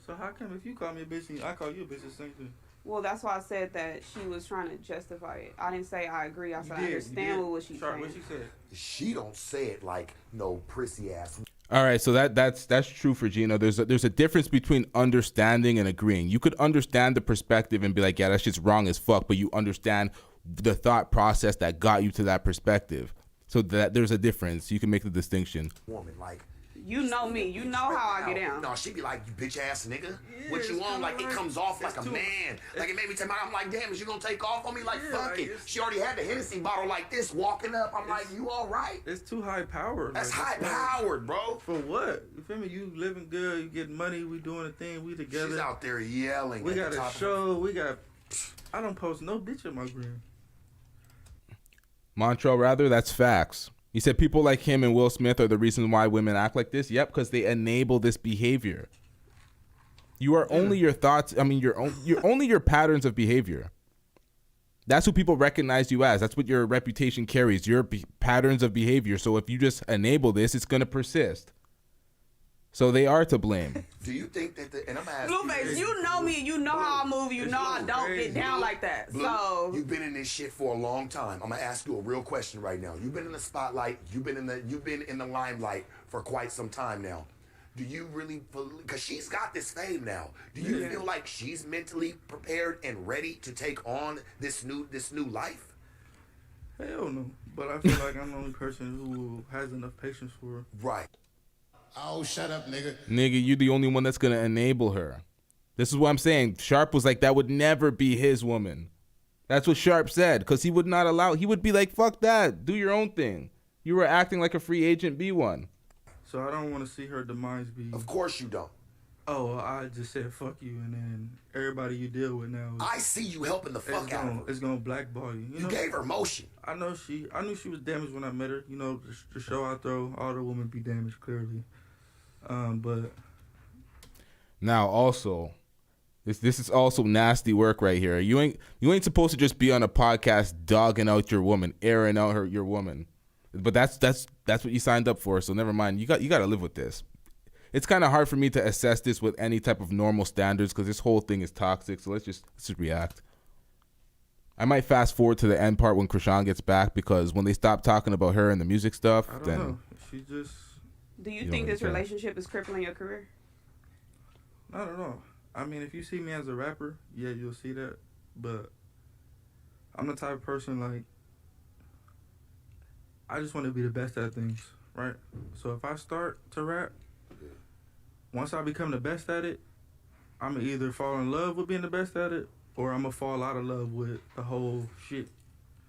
So how come if you call me a bitch and I call you a bitch, it's the same thing? Well, that's why I said that she was trying to justify it. I didn't say I agree. I said I You understand did. what she's Sharp, saying. what she said. She don't say it like no prissy ass. All right, so that's true for Gino. There's a difference between understanding and agreeing. You could understand the perspective and be like, yeah, that shit's wrong as fuck, but you understand the thought process that got you to that perspective. So that there's a difference. You can make the distinction. Woman, like. You know me. You know how I get down. No, she be like, you bitch ass nigga. Yeah, What you it's on? Like, kinda it comes off like a too- man. Like, it made me take my, I'm like, damn, is you gonna take off on me? Like, Yeah, fuck like, it. it's- She already had the Hennessy bottle like this walking up. I'm like, you all right? It's too high powered. That's like, high powered, bro. For what? You feel me? You living good, you getting money, we doing a thing, we together. She's out there yelling. We at got the a top show, we got. I don't post no bitch on my gram. Montreal, rather, that's facts. He said people like him and Will Smith are the reason why women act like this. Yep, because they enable this behavior. You are only your thoughts. I mean, you're only your patterns of behavior. That's who people recognize you as. That's what your reputation carries, your patterns of behavior. So if you just enable this, it's going to persist. So they are to blame. Do you think that and I'm asking Blueface, you know me. You know how I move. You know I don't get down like that. Blue, So you've been in this shit for a long time. I'm gonna ask you a real question right now. You've been in the spotlight. You've been in the limelight for quite some time now. Do you really, because she's got this fame now, do you feel like she's mentally prepared and ready to take on this new life? Hell no. But I feel like I'm the only person who has enough patience for her. Right. Oh, shut up, nigga. Nigga, you're the only one that's going to enable her. This is what I'm saying. Sharp was like, that would never be his woman. That's what Sharp said, because he would not allow, he would be like, fuck that. Do your own thing. You were acting like a free agent, be one. So I don't want to see her demise be. Of course you don't. Oh, well, I just said fuck you, and then everybody you deal with now. I see you helping the fuck out of her. It's gonna blackball you. You gave her motion. I knew she was damaged when I met her. You know, the show I throw, all the women be damaged clearly. But now also, this is also nasty work right here. You ain't supposed to just be on a podcast dogging out your woman, airing out your woman. But that's what you signed up for. So never mind. You got to live with this. It's kind of hard for me to assess this with any type of normal standards because this whole thing is toxic. So let's just react. I might fast forward to the end part when Chrisean gets back because when they stop talking about her and the music stuff, I don't then know. She just. Do you think this relationship is crippling your career? I don't know. I mean, if you see me as a rapper, yeah, you'll see that. But I'm the type of person, like, I just want to be the best at things, right? So if I start to rap, once I become the best at it, I'm going to either fall in love with being the best at it or I'm going to fall out of love with the whole shit.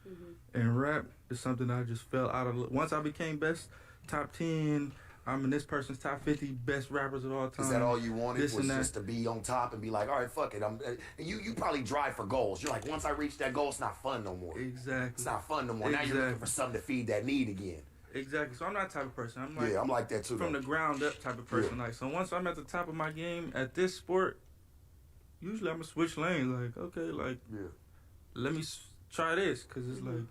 Mm-hmm. And rap is something I just fell out of love. Once I became best, top 10, I'm in this person's top 50 best rappers of all time. Is that all you wanted? This Was and that. just to be on top and be like, all right, fuck it. And you probably drive for goals. You're like, once I reach that goal, it's not fun no more. Exactly. It's not fun no more. Now you're looking for something to feed that need again. Exactly. So I'm that type of person. I'm like, yeah, I'm like that too. From though. the ground up type of person. Yeah. Like, so once I'm at the top of my game at this sport, usually I'm gonna switch lanes. Like, okay, like, let me try this, cause it's like,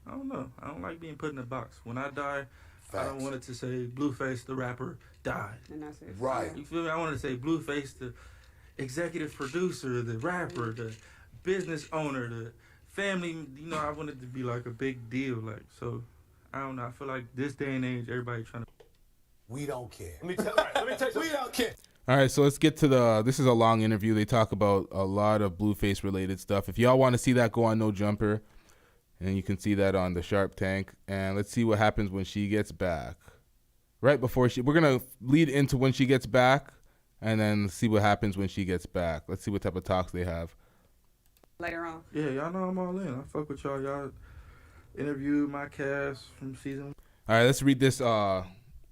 I don't know. I don't like being put in a box. When I die, I don't want it to say Blueface the rapper died. And that's it. Right. You feel me? I want to say Blueface the executive producer, the rapper, the business owner, the family. You know, I want it to be like a big deal. Like, so. I don't know. I feel like this day and age, everybody trying to. We don't care. Let me tell you. We don't care. All right, so let's get to this is a long interview. They talk about a lot of Blueface related stuff. If y'all want to see that, go on No Jumper, and you can see that on the Sharp Tank. And let's see what happens when she gets back. Right before we're gonna lead into when she gets back, and then see what happens when she gets back. Let's see what type of talks they have later on. Yeah, y'all know I'm all in. I fuck with y'all. Y'all interviewed my cast from season. All right, let's read this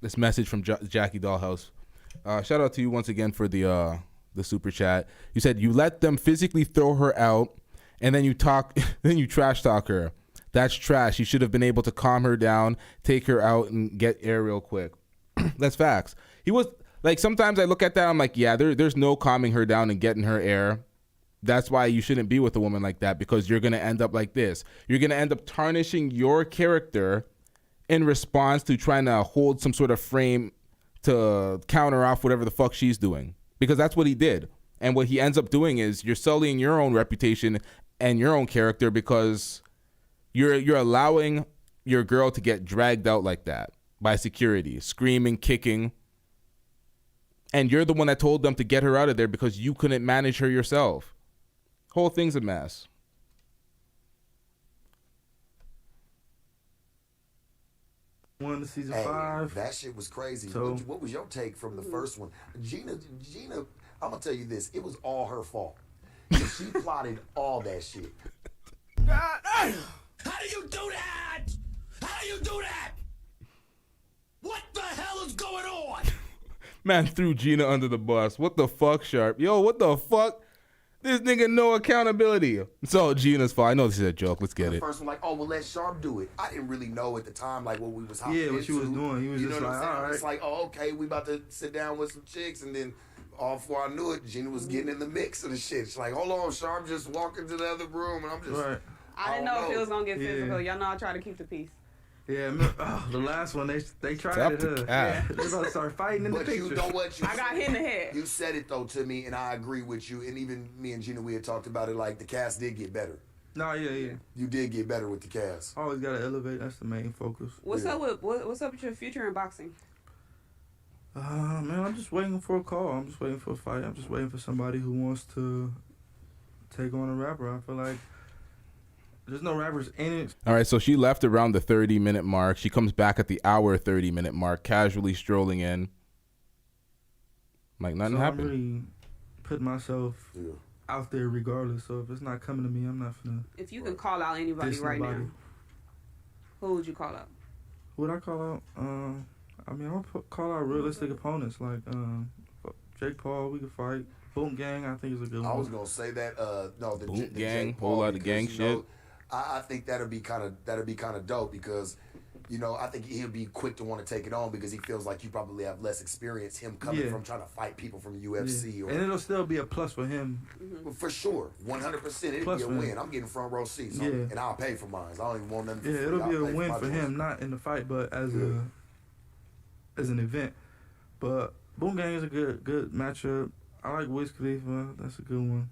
this message from Jackie Dollhouse. Shout out to you once again for the super chat. You said you let them physically throw her out, and then you trash talk her. That's trash. You should have been able to calm her down, take her out, and get air real quick. That's facts. He was like, sometimes I look at that, I'm like, yeah, there's no calming her down and getting her air. That's why you shouldn't be with a woman like that, because you're gonna end up like this. You're gonna end up tarnishing your character in response to trying to hold some sort of frame to counter off whatever the fuck she's doing, because that's what he did. And what he ends up doing is you're sullying your own reputation and your own character, because you're allowing your girl to get dragged out like that by security, screaming, kicking. And you're the one that told them to get her out of there because you couldn't manage her yourself. Whole thing's a mess. One to season Hey, 5. that shit was crazy. So- What was your take from the first one? Gina, I'm gonna tell you this. It was all her fault. She plotted all that shit. How do you do that? How do you do that? What the hell is going on? Man threw Gina under the bus. What the fuck, Sharp? Yo, what the fuck? This nigga no accountability. It's all Gina's fault. I know this is a joke. Let's get The it. first one, like, oh, well, let Sharp do it. I didn't really know at the time, like, what we was hopping Yeah, what she was into. doing. He was You just know what like, I'm saying? all right. It's like, oh, okay, we about to sit down with some chicks, and then all before I knew it, Gina was getting in the mix of the shit. It's like, hold on, Sharp just walking to the other room, and I'm just... Right. I didn't know if it was gonna get Yeah. physical. Y'all know I try to keep the peace. Yeah, the last one, they tried Tap it. the Yeah, cap. they about to start fighting in the But picture. you know what? I got hit in the head. You said it, though, to me, and I agree with you. And even me and Gina, we had talked about it, like, the cast did get better. No, yeah. You did get better with the cast. Always gotta elevate. That's the main focus. What's up with your future in boxing? Man, I'm just waiting for a call. I'm just waiting for a fight. I'm just waiting for somebody who wants to take on a rapper. I feel like there's no rappers in it. All right, so she left around the 30-minute mark. She comes back at the hour 30-minute mark, casually strolling in. Like nothing So happened. I'm really putting myself out there regardless. So if it's not coming to me, I'm not finna. If you can call out anybody Diss right nobody. now, who would you call out? Who would I call out? I mean, I'll call out realistic opponents like Jake Paul. We could fight. Boom Gang, I think is a good one. I was gonna say that. No, the Boot the gang, Jake whole Paul, lot of because, gang you know, shit. I think that'd be kind of dope because, you know, I think he'll be quick to want to take it on because he feels like you probably have less experience. Him coming Yeah. from trying to fight people from UFC Yeah. or And it'll still be a plus for him. for sure, 100%. It'd Plus be a for him. win. I'm getting front row seats, so, Yeah. and I'll pay for mine. I don't even want nothing. For Yeah, free. it'll be I'll a pay win my for dues. him, not in the fight, but as an event. But Boom Gang is a good matchup. I like Wiz Khalifa. That's a good one.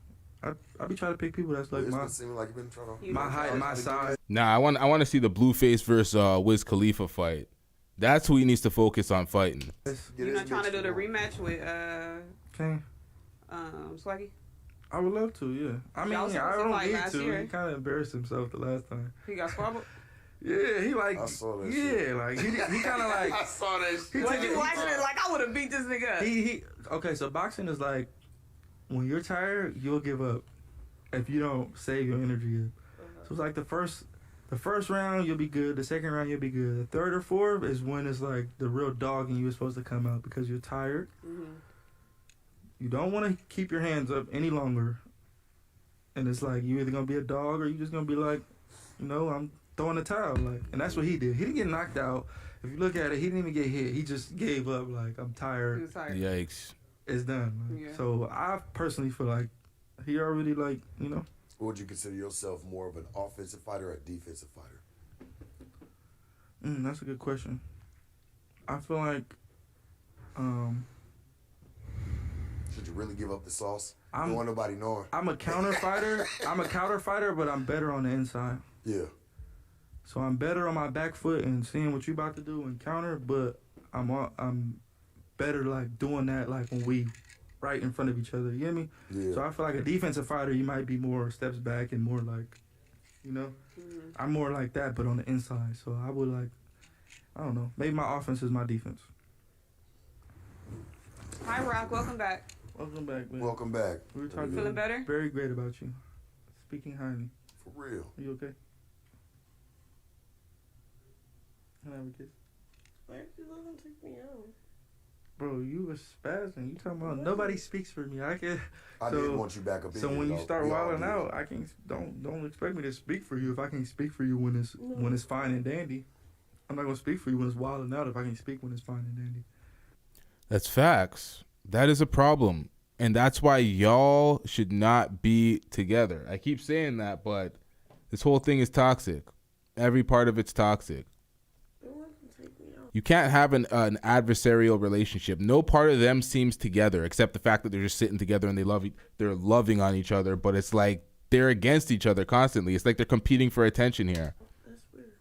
I be trying to pick people that's like It's my been seeming like you've been trying to my height, my size. Nah, I want to see the Blueface versus Wiz Khalifa fight. That's who he needs to focus on fighting. You're not trying to do the rematch with Okay. Swaggy? I would love to, yeah. I mean, Y'all was I supposed to don't fight need last to. year. He kind of embarrassed himself the last time. He got squabbled? Yeah, he like, I saw that yeah, shit. like he kind of like. I saw that shit. What you watching it like I would have beat this nigga up? He okay, so boxing is like when you're tired, you'll give up if you don't save your energy up. So it's like the first round you'll be good, the second round you'll be good. The third or fourth is when it's like the real dog and you're supposed to come out because you're tired. You don't want to keep your hands up any longer. And it's like you either gonna be a dog or you just gonna be like, you know, I'm throwing the towel, like, and that's what he did. He didn't get knocked out. If you look at it, he didn't even get hit. He just gave up, like, I'm tired. He was tired. Yikes. It's done. Like, Yeah. So I personally feel like he already, like, you know. Would you consider yourself more of an offensive fighter or a defensive fighter? That's a good question. I feel like, Should you really give up the sauce? I I'm- don't want nobody knowing. I'm a counter fighter. I'm a counter fighter, but I'm better on the inside. Yeah. So I'm better on my back foot and seeing what you about to do and counter, but I'm better like doing that like when we right in front of each other. You get me? Yeah. So I feel like a defensive fighter, you might be more steps back and more like, you know, I'm more like that, but on the inside. So I would like, I don't know, maybe my offense is my defense. Hi, Rock. Welcome back. Welcome back, man. Welcome back. We were talking Feeling better? very great about you. Speaking highly. For real. Are you okay? Can I have a kiss? Why are you looking to take me out? Bro, you was spazzing. You talking about nobody speaks for me. I didn't want you back up in So here, when you though. start We all wilding did. out, I can't. Don't expect me to speak for you if I can't speak for you when it's fine and dandy. I'm not gonna speak for you when it's wilding out if I can't speak when it's fine and dandy. That's facts. That is a problem. And that's why y'all should not be together. I keep saying that, but this whole thing is toxic. Every part of it's toxic. You can't have an adversarial relationship. No part of them seems together except the fact that they're just sitting together and they're loving on each other, but it's like they're against each other constantly. It's like they're competing for attention here. That's weird.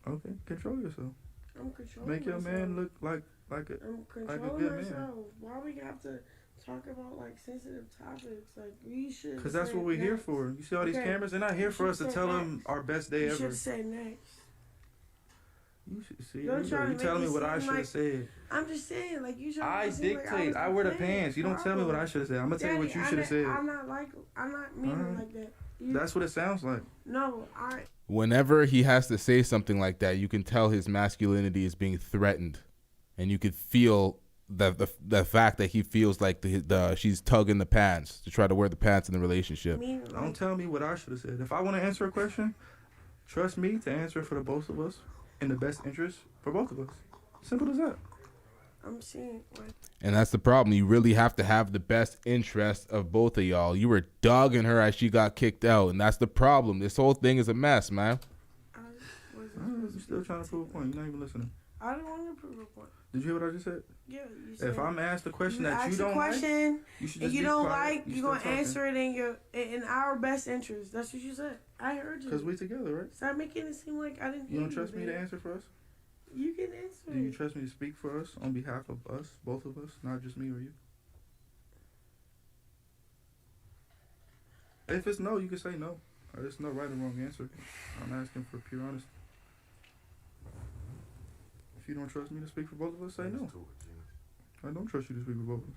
Okay, control yourself. I'm controlling Make your myself. man look like I'm a controlling good myself. man. Why we got to talk about like sensitive topics? Like we should. Because that's what we're here for. You see all these cameras? They're not here for us to tell them our best day You ever. should say next. You should see. Don't try to You telling me make it what I seem should have like- said. I'm just saying, like you should. I dictate. I wear the pants. You don't tell me what I should have said. I'm gonna tell you what you should have said. I'm not meaning like that. That's what it sounds like. No, Whenever he has to say something like that, you can tell his masculinity is being threatened, and you could feel the fact that he feels like she's tugging the pants to try to wear the pants in the relationship. Don't tell me what I should have said. If I want to answer a question, trust me to answer it for the both of us in the best interest for both of us. Simple as that. I'm seeing. And that's the problem. You really have to have the best interest of both of y'all. You were dogging her as she got kicked out, and that's the problem. This whole thing is a mess, man. You're still trying to prove a point. You're not even listening. I don't want to prove a point. Did you hear what I just said? Yeah, you said. If I'm asked a question that you ask don't a question, like, you should and just you be don't quiet. like, You you're gonna still talking. answer it in our best interest. That's what you said. I heard you. Because we together, right? Stop making it seem like I didn't. You don't hear trust me to babe. answer for us? You can answer. Do you trust me to speak for us on behalf of us, both of us, not just me or you? If it's no, you can say no. There's no right or wrong answer. I'm asking for pure honesty. If you don't trust me to speak for both of us, say no. I don't trust you to speak for both of us.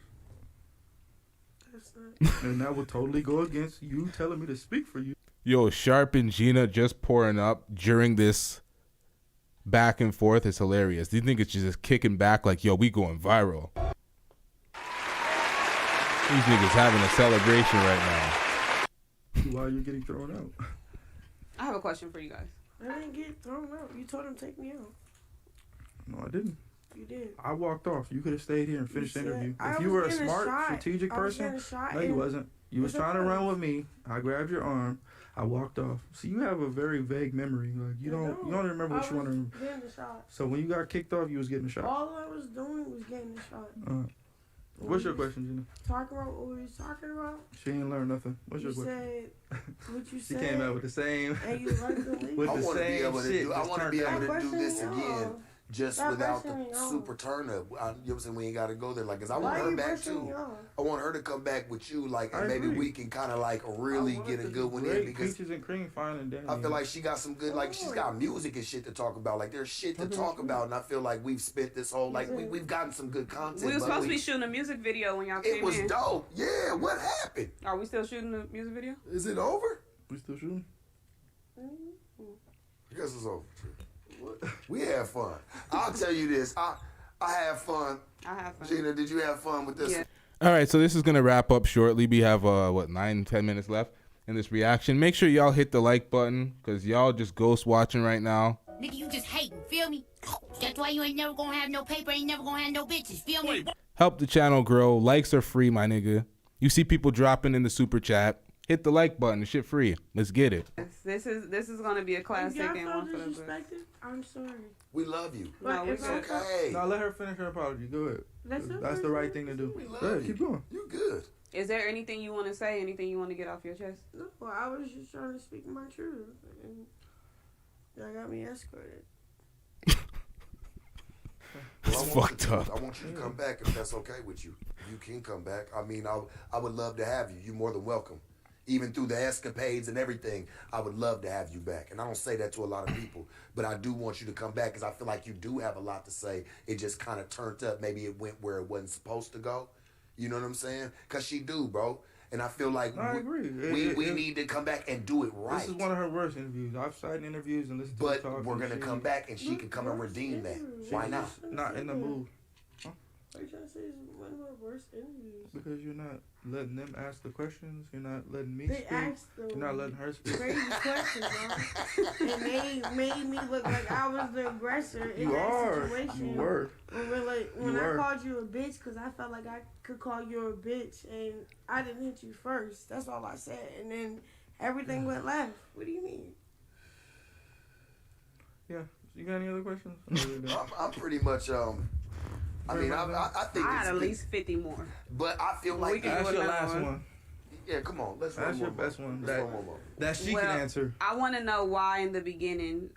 That's not. And that would totally go against you telling me to speak for you. Yo, Sharp and Gina just pouring up during this back and forth is hilarious. Do you think it's just kicking back like, yo, we going viral? These niggas having a celebration right now. Why are you getting thrown out? I have a question for you guys. I didn't get thrown out. You told him to take me out. No, I didn't. You did. I walked off. You could have stayed here and finished the said- interview. I If you was were a getting a smart, shot. strategic I was person, getting a shot no, you and- wasn't. You was Yes, I trying to run was. with me. I grabbed your arm. I walked off. So you have a very vague memory. Like you don't remember what you want to. Getting the shot. So when you got kicked off, you was getting a shot. All I was doing was getting the shot. What's your question, Gina? Talking about what we was talking about. She ain't learned nothing. What's your You question? said what you She said. came out with the same. And you like the leak. with I the want to be same able to shit. do. I just want to turned be down. able to do this Stop brushing me again, off. just Stop without brushing me the off. super turn up. You know what I'm saying? We ain't got to go there. Like, cause I Why want her you back brushing me too. off? I want her to come back with you, like, I and maybe agree. we can kind of like really get a good one in Great because peaches and cream, fine and dandy. I feel like she got some good, like she's got music and shit to talk about. Like there's shit to talk about, and I feel like we've spent this whole like we've gotten some good content. We was but supposed to be shooting a music video when y'all It came was in. dope. Yeah, what happened? Are we still shooting the music video? Is it over? We still shooting? I guess it's over. We had fun. I'll tell you this. I had fun. I have fun. Gina, did you have fun with this? Yeah. All right, so this is going to wrap up shortly. We have, 9-10 minutes left in this reaction. Make sure y'all hit the like button because y'all just ghost watching right now. Nigga, you just hating, feel me? That's why you ain't never gonna have no paper, ain't never gonna have no bitches, feel me? Help the channel grow. Likes are free, my nigga. You see people dropping in the super chat. Hit the like button. The shit free. Let's get it. This is gonna be a classic If y'all and felt one for the books. disrespected, I'm sorry. We love you. No, But if I felt- Okay. Now let her finish her apology. Go ahead. That's the right thing to do. We Go love ahead, you. keep going. You good. Is there anything you want to say? Anything you want to get off your chest? No, I was just trying to speak my truth, and y'all got me escorted. Well, It's I want fucked you to- up. I want you to come back if that's okay with you. You can come back. I mean, I would love to have you. You're more than welcome. Even through the escapades and everything, I would love to have you back. And I don't say that to a lot of people, but I do want you to come back because I feel like you do have a lot to say. It just kind of turned up. Maybe it went where it wasn't supposed to go. You know what I'm saying? Because she do, bro. And I feel like I agree. We need to come back and do it right. This is one of her worst interviews. I've seen interviews and listened to her talk. But we're going to come back and she can come and redeem that. Why not? Not in the mood. Why you trying to say it's one of my worst interviews? Because you're not letting them ask the questions. You're not letting me They speak. asked You're not letting her speak. crazy questions, bro. And they made me look like I was the aggressor in that situation. You were. When I called you a bitch because I felt like I could call you a bitch and I didn't hit you first. That's all I said. And then everything went left. What do you mean? Yeah. You got any other questions? I'm pretty much I mean, I think I had at least 50 more. But I feel like that's your last one. Yeah, come on. Let's That's your best one. That she can answer. I want to know why in the beginning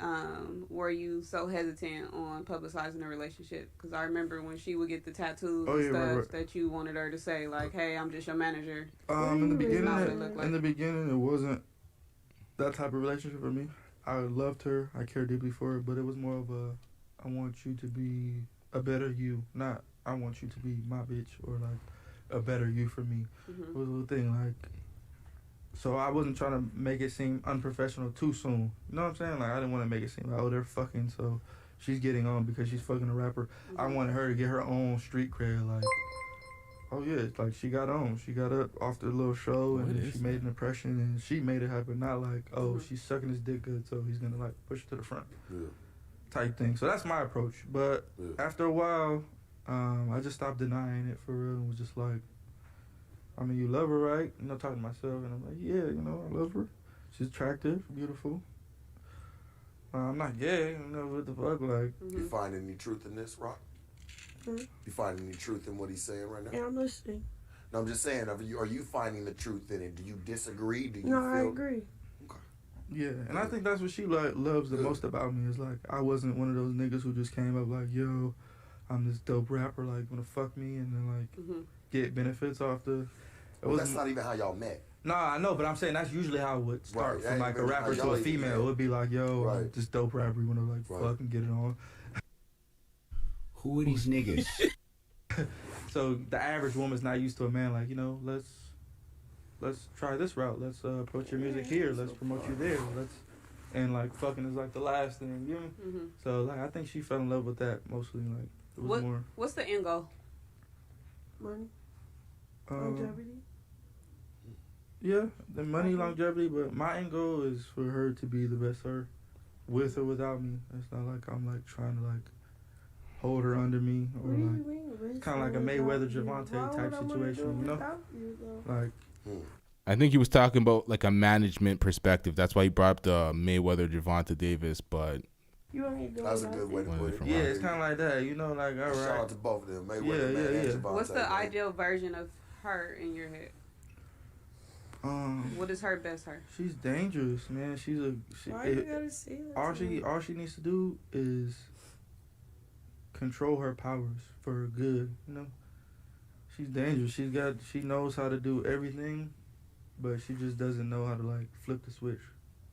were you so hesitant on publicizing the relationship? Because I remember when she would get the tattoos and stuff that you wanted her to say, like, "Hey, I'm just your manager." In the beginning, it wasn't that type of relationship for me. I loved her. I cared deeply for her, but it was more of I want you to be a better you, not I want you to be my bitch or like a better you for me. It was a little thing like, so I wasn't trying to make it seem unprofessional too soon. You know what I'm saying? Like I didn't want to make it seem like, oh, they're fucking, so she's getting on because she's fucking a rapper. I wanted her to get her own street cred. Like, oh yeah, like she got on, she got up off the little show and she made an impression and she made it happen. Not like, oh, she's sucking his dick good, so he's gonna like push her to the front. Yeah. Type thing. So that's my approach. But after a while, I just stopped denying it for real and was just like, I mean, you love her, right? You know, talking to myself, and I'm like, yeah, you know, I love her. She's attractive, beautiful. I'm not gay, you know, what the fuck, like. You find any truth in this, Rock? You find any truth in what he's saying right now? Yeah, I'm listening. No, I'm just saying, are you finding the truth in it? Do you disagree? Do you No, feel... I agree. Yeah, and I think that's what she loves the most about me is like I wasn't one of those niggas who just came up like, yo, I'm this dope rapper, like wanna fuck me and then like get benefits off the. Well, that's not even how y'all met. Nah, I know, but I'm saying that's usually how it would start from like a rapper to a female. It would be like, yo, I'm this dope rapper, you wanna like fuck and get it on. Who are these niggas? So the average woman's not used to a man like, you know, let's try this route. Let's approach your music here. Let's promote you there. And like fucking is like the last thing, you know? So like I think she fell in love with that mostly. Like it was more. What's the end goal? Money. Longevity. Yeah, the money, longevity, but my end goal is for her to be the best her, with or without me. It's not like I'm like trying to like hold her under me or like kind of like a Mayweather Javante type situation, you know? Like. I think he was talking about like a management perspective. That's why he brought up the Mayweather Javante Davis, but that's a good way to put it. Yeah, it's kind of like that, you know, like all right. Shout out to both of them, Mayweather and Javante. What's the ideal version of her in your head? What is her best her? She's dangerous, man. Why you gotta say that? All she needs to do is control her powers for her good, you know. She's dangerous. She knows how to do everything, but she just doesn't know how to like flip the switch.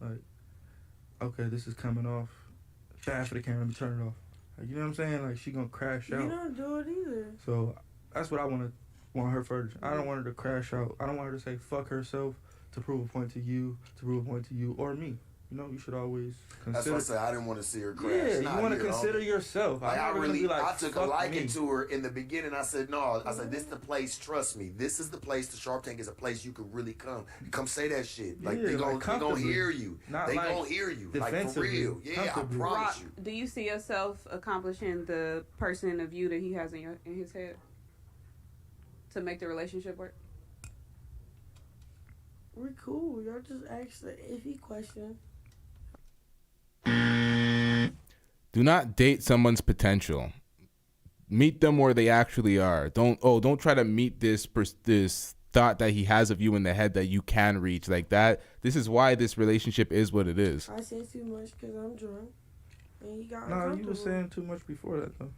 Like, okay, this is coming off. Fast for the camera, let me turn it off. Like, you know what I'm saying? Like she gonna crash out. You don't do it either. So that's what I want her first. I don't want her to crash out. I don't want her to say fuck herself to prove a point to you, or me. You know, you should always consider. That's what I said. I didn't want to see her crash. Yeah, you want to consider yourself. Like, I took a liking to her in the beginning. I said, no. I said, this is the place. Trust me. This is the place. The Sharp Tank is a place you could really come. Come say that shit. Like, they gonna hear you. They gonna hear you. Like, for real. Yeah, I promise you. Do you see yourself accomplishing the person of you that he has in his head to make the relationship work? We're cool. Y'all just asked the iffy question. Do not date someone's potential. Meet them where they actually are. Don't try to meet this thought that he has of you in the head that you can reach like that. This is why this relationship is what it is. I say too much because I'm drunk, and he got uncomfortable. No, you were saying too much before that though.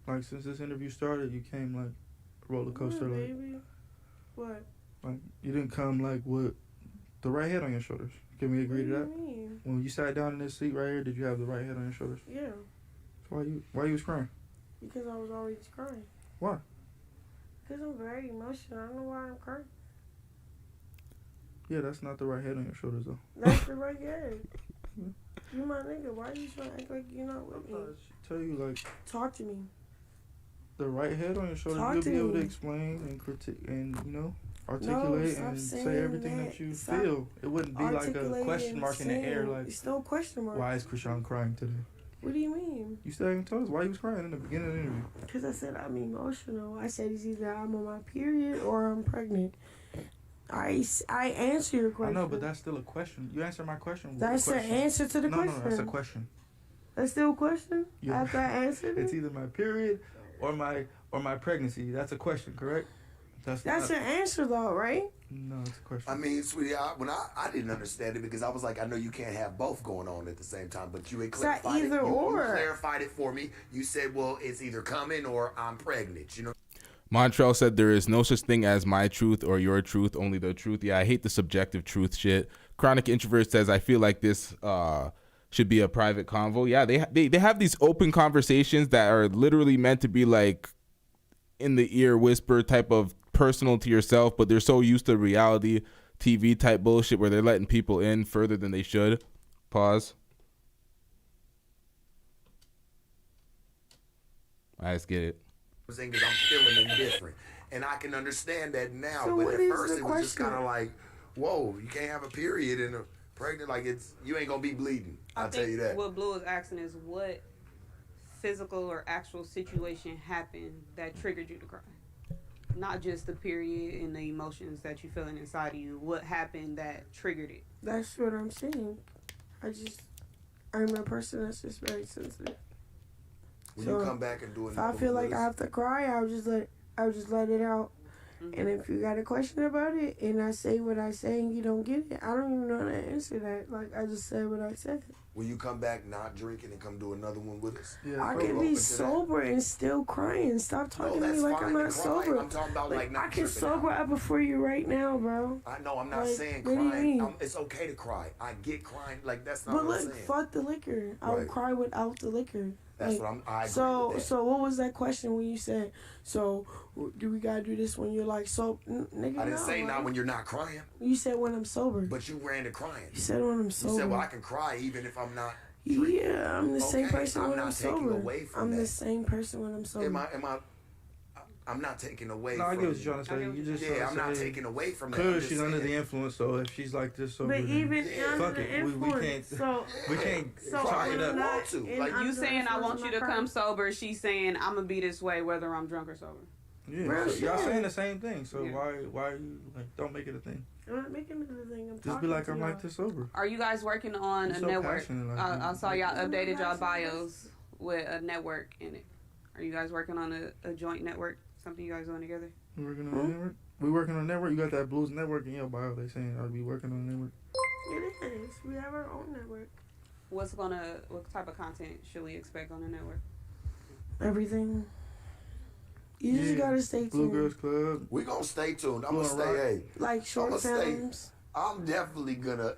Like since this interview started, you came like roller coaster. Like, What? Like, you didn't come like with the right head on your shoulders. Can we agree to that? What do you mean? When you sat down in this seat right here, did you have the right head on your shoulders? Yeah. So why you was crying? Because I was already crying. Why? Because I'm very emotional. I don't know why I'm crying. Yeah, that's not the right head on your shoulders though. That's the right head. You my nigga. Why you trying to act like you're not with me? Tell you like. Talk to me. The right head on your shoulders, Talk you'll to be able me. to explain and critique and articulate and say everything that you feel. It wouldn't be like a question mark in the air. Like, it's no question mark. Why is Chrisean crying today? What do you mean? You still haven't told us why he was crying in the beginning of the interview. Because I said I'm emotional. I said it's either I'm on my period or I'm pregnant. I answer your question. I know, but that's still a question. You answer my question. That's the answer to the question. No, that's a question. That's still a question? Yeah. After I answered it? It's either my period or my pregnancy. That's a question, correct? That's an answer though, right? No, it's a question. I mean, sweetie, I didn't understand it because I was like, I know you can't have both going on at the same time, but you had clarified it. You clarified it for me. You said, well, it's either coming or I'm pregnant, you know? Montrell said there is no such thing as my truth or your truth, only the truth. Yeah, I hate the subjective truth shit. Chronic Introvert says, I feel like this should be a private convo. Yeah, they have these open conversations that are literally meant to be like in the ear whisper type of personal to yourself, but they're so used to reality TV type bullshit where they're letting people in further than they should. Pause. I just get it. Because I'm feeling indifferent. And I can understand that now, So but what at is first the it was just question? kind of like, whoa, you can't have a period and a pregnant, like you ain't gonna be bleeding. I'll tell you that. What Blue is asking is what physical or actual situation happened that triggered you to cry? Not just the period and the emotions that you're feeling inside of you. What happened that triggered it? That's what I'm saying. I'm a person that's just very sensitive. When you come back and do if I feel like I have to cry, I'll just let it out. Mm-hmm. And if you got a question about it and I say what I say and you don't get it, I don't even know how to answer that. Like, I just said what I said. Will you come back not drinking and come do another one with us? Yeah, I can be sober and still crying. Stop talking to me like I'm not sober. I'm talking about like not I can sober up before you right now, bro. I know, I'm not saying what crying. do you mean? It's okay to cry. I get crying. Like, that's not but what I'm look, saying. fuck the liquor. I would cry without the liquor. That's what I agree with that. So what was that question when you said, so do we gotta do this when you're like, so nigga, I didn't say not when you're not crying. You said when I'm sober. But you ran to crying. You said when I'm sober. You said, well, I can cry even if I'm not. Yeah, I'm the same person when I'm taking sober. Away from I'm that. the same person when I'm sober. I'm not taking away. No, I get what you're trying to say. You just I'm not taking away from that. Clearly, she's under the influence. So if she's like this, so but even fuck it, we can't chalk it up. Like you saying, I want you to come sober. She's saying, I'm gonna be this way whether I'm drunk or sober. Yeah, so y'all saying the same thing. So why are you like? Don't make it a thing. I'm not making it a thing. I'm just be like, I'm like this sober. Are you guys working on a network? I saw y'all updated y'all bios with a network in it. Are you guys working on a joint network? Something you guys doing together? We working on a network. We working on a network. You got that Blues network in your bio. They saying I'll be working on a network. It is. We have our own network. What type of content should we expect on the network? Everything. You just gotta stay tuned. Blue Girls Club. We gonna stay tuned. I'm gonna stay. Like short films. I'm definitely gonna.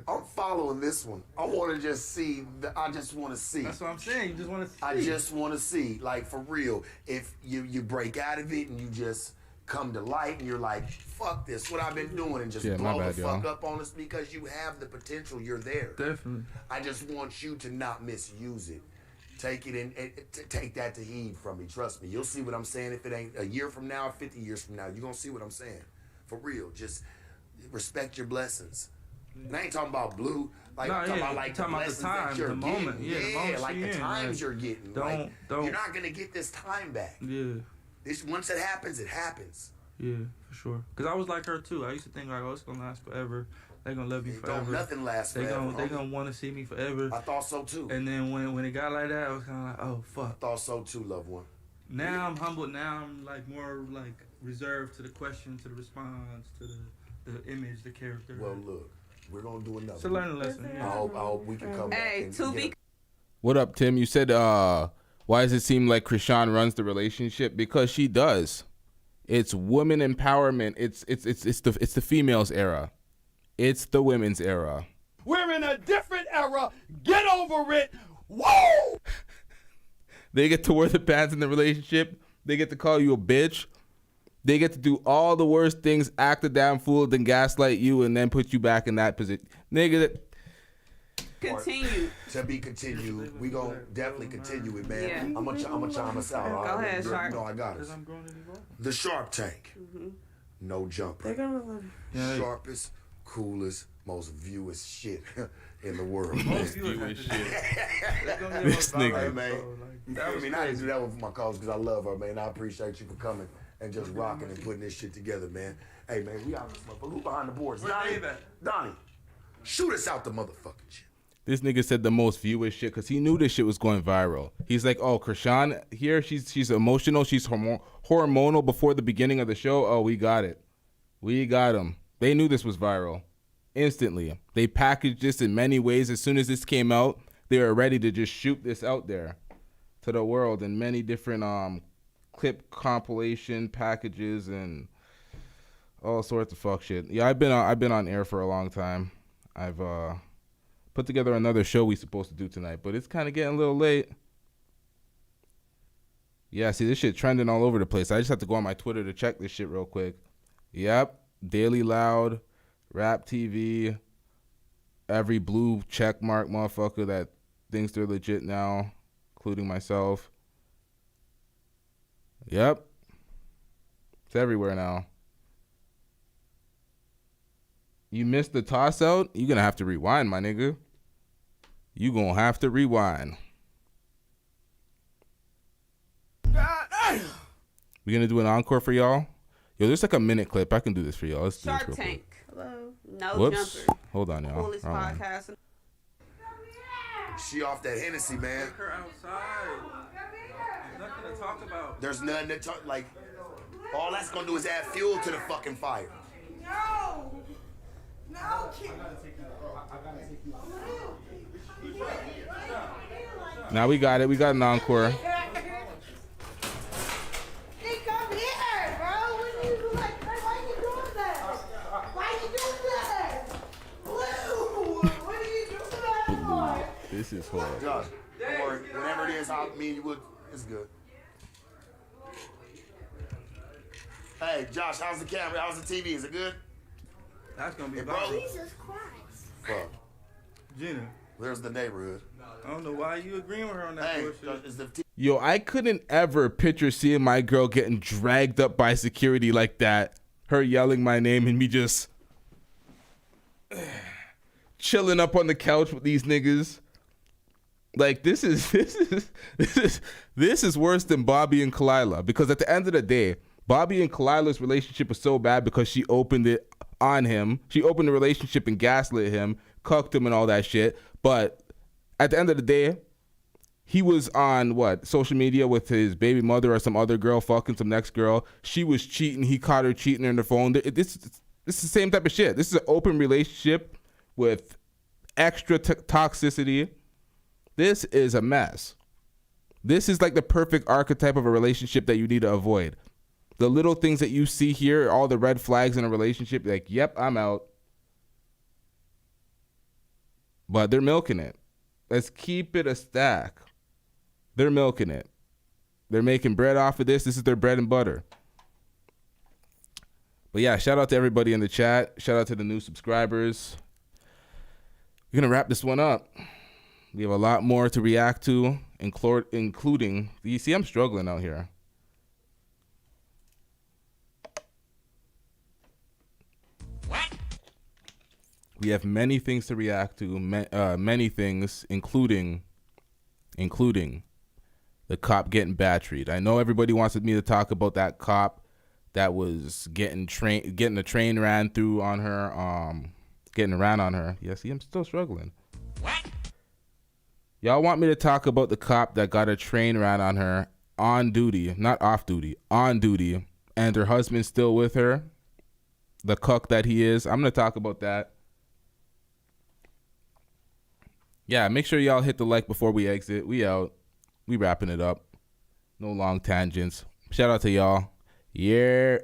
I'm following this one. I want to just see. I just want to see. That's what I'm saying. You just want to see. I just want to see, like, for real. If you break out of it and you just come to light and you're like, fuck this, what I've been doing, and just blow the fuck up on us because you have the potential. You're there. Definitely. I just want you to not misuse it. Take it and take that to heed from me. Trust me. You'll see what I'm saying. If it ain't a year from now, 50 years from now, you're going to see what I'm saying. For real. Just respect your blessings. And I ain't talking about Blue. Like, I'm talking about, like, the blessings that you're getting. Yeah, like the times you're getting. Don't. You're not going to get this time back. Yeah. Once it happens, it happens. Yeah, for sure. Because I was like her, too. I used to think, like, oh, it's going to last forever. They're going to love me forever. Don't nothing last forever. They're going to want to see me forever. I thought so, too. And then when it got like that, I was kind of like, oh, fuck. I thought so, too, loved one. Now I'm humbled. Now I'm, like, more, like, reserved to the question, to the response, to the image, the character. Well, look, we're going to do another. It's a learning lesson. Yeah. I hope we can come back. What up, Tim? You said, why does it seem like Chrisean runs the relationship? Because she does. It's women empowerment. It's the females era. It's the women's era. We're in a different era. Get over it. Whoa! They get to wear the pants in the relationship. They get to call you a bitch. They get to do all the worst things, act a damn fool, then gaslight you, and then put you back in that position. Nigga, Continue. To be continued. We gonna definitely continue it, man. Yeah. I'm gonna chime us out. Go ahead, Sharp. You know I got it. The Sharp Tank. No jumper. Sharpest, coolest, most viewest shit in the world. Most viewest shit. This nigga. Hey, man. I mean, I didn't do that one for my cause because I love her, man. I appreciate you for coming and just rocking and putting this shit together, man. Hey, man, we out this motherfucker. Who behind the boards? Donnie, shoot us out the motherfucking shit. this nigga said the most viewers shit because he knew this shit was going viral. He's like, oh, Chrisean here, she's emotional, she's hormonal before the beginning of the show. Oh, we got it. We got him. They knew this was viral. Instantly. They packaged this in many ways. As soon as this came out, they were ready to just shoot this out there to the world in many different clip compilation packages and all sorts of fuck shit. Yeah, I've been on air for a long time. I've put together another show we supposed to do tonight, but it's kind of getting a little late. Yeah, see, this shit trending all over the place. I just have to go on my Twitter to check this shit real quick. Yep, Daily Loud, Rap TV, every blue check mark motherfucker that thinks they're legit now, including myself. Yep, it's everywhere now. You missed the toss out? You're going to have to rewind, my nigga. You going to have to rewind. We going to do an encore for y'all? Yo, there's like a minute clip. I can do this for y'all. Let's do this Shark real Tank. quick. Hello. No Whoops. jumper. Hold on, y'all. Coolest Hold on. podcast. She off that Hennessy, man. Take her outside. There's nothing to talk about. There's nothing to talk, like, all that's gonna do is add fuel to the fucking fire. No. No, kid. Now we got it. We got an encore. Hey, come here, bro. What are you like? Why you doing that? Why you doing that? Blue, what are you doing that for? This is hard. Josh, don't worry. Whatever it is, me and you would. It's good. Hey, Josh, how's the camera? How's the TV? Is it good? That's gonna be Hey, bro. viral. Jesus Christ. Fuck. Gina, There's the neighborhood. I don't know why you agreeing with her on that Hey, bullshit. is the Yo, I couldn't ever picture seeing my girl getting dragged up by security like that. Her yelling my name and me just chilling up on the couch with these niggas. Like this is worse than Bobby and Kalila, because at the end of the day, Bobby and Kalila's relationship was so bad because she opened it on him. She opened the relationship and gaslit him, cucked him and all that shit. But at the end of the day, he was on social media with his baby mother or some other girl fucking some next girl. She was cheating. He caught her cheating on the phone. This is the same type of shit. This is an open relationship with extra toxicity. This is a mess. This is like the perfect archetype of a relationship that you need to avoid. The little things that you see here, all the red flags in a relationship, like, yep, I'm out. But they're milking it. Let's keep it a stack. They're milking it. They're making bread off of this. This is their bread and butter. But yeah, shout out to everybody in the chat. Shout out to the new subscribers. We're going to wrap this one up. We have a lot more to react to, including, you see, I'm struggling out here. We have many things to react to, many things, including the cop getting battered. I know everybody wants me to talk about that cop that was getting a train ran through on her, getting ran on her. Yeah, see, I'm still struggling. What? Y'all want me to talk about the cop that got a train ran on her on duty, not off duty, on duty, and her husband's still with her, the cuck that he is. I'm going to talk about that. Yeah, make sure y'all hit the like before we exit. We out. We wrapping it up. No long tangents. Shout out to y'all. Yeah.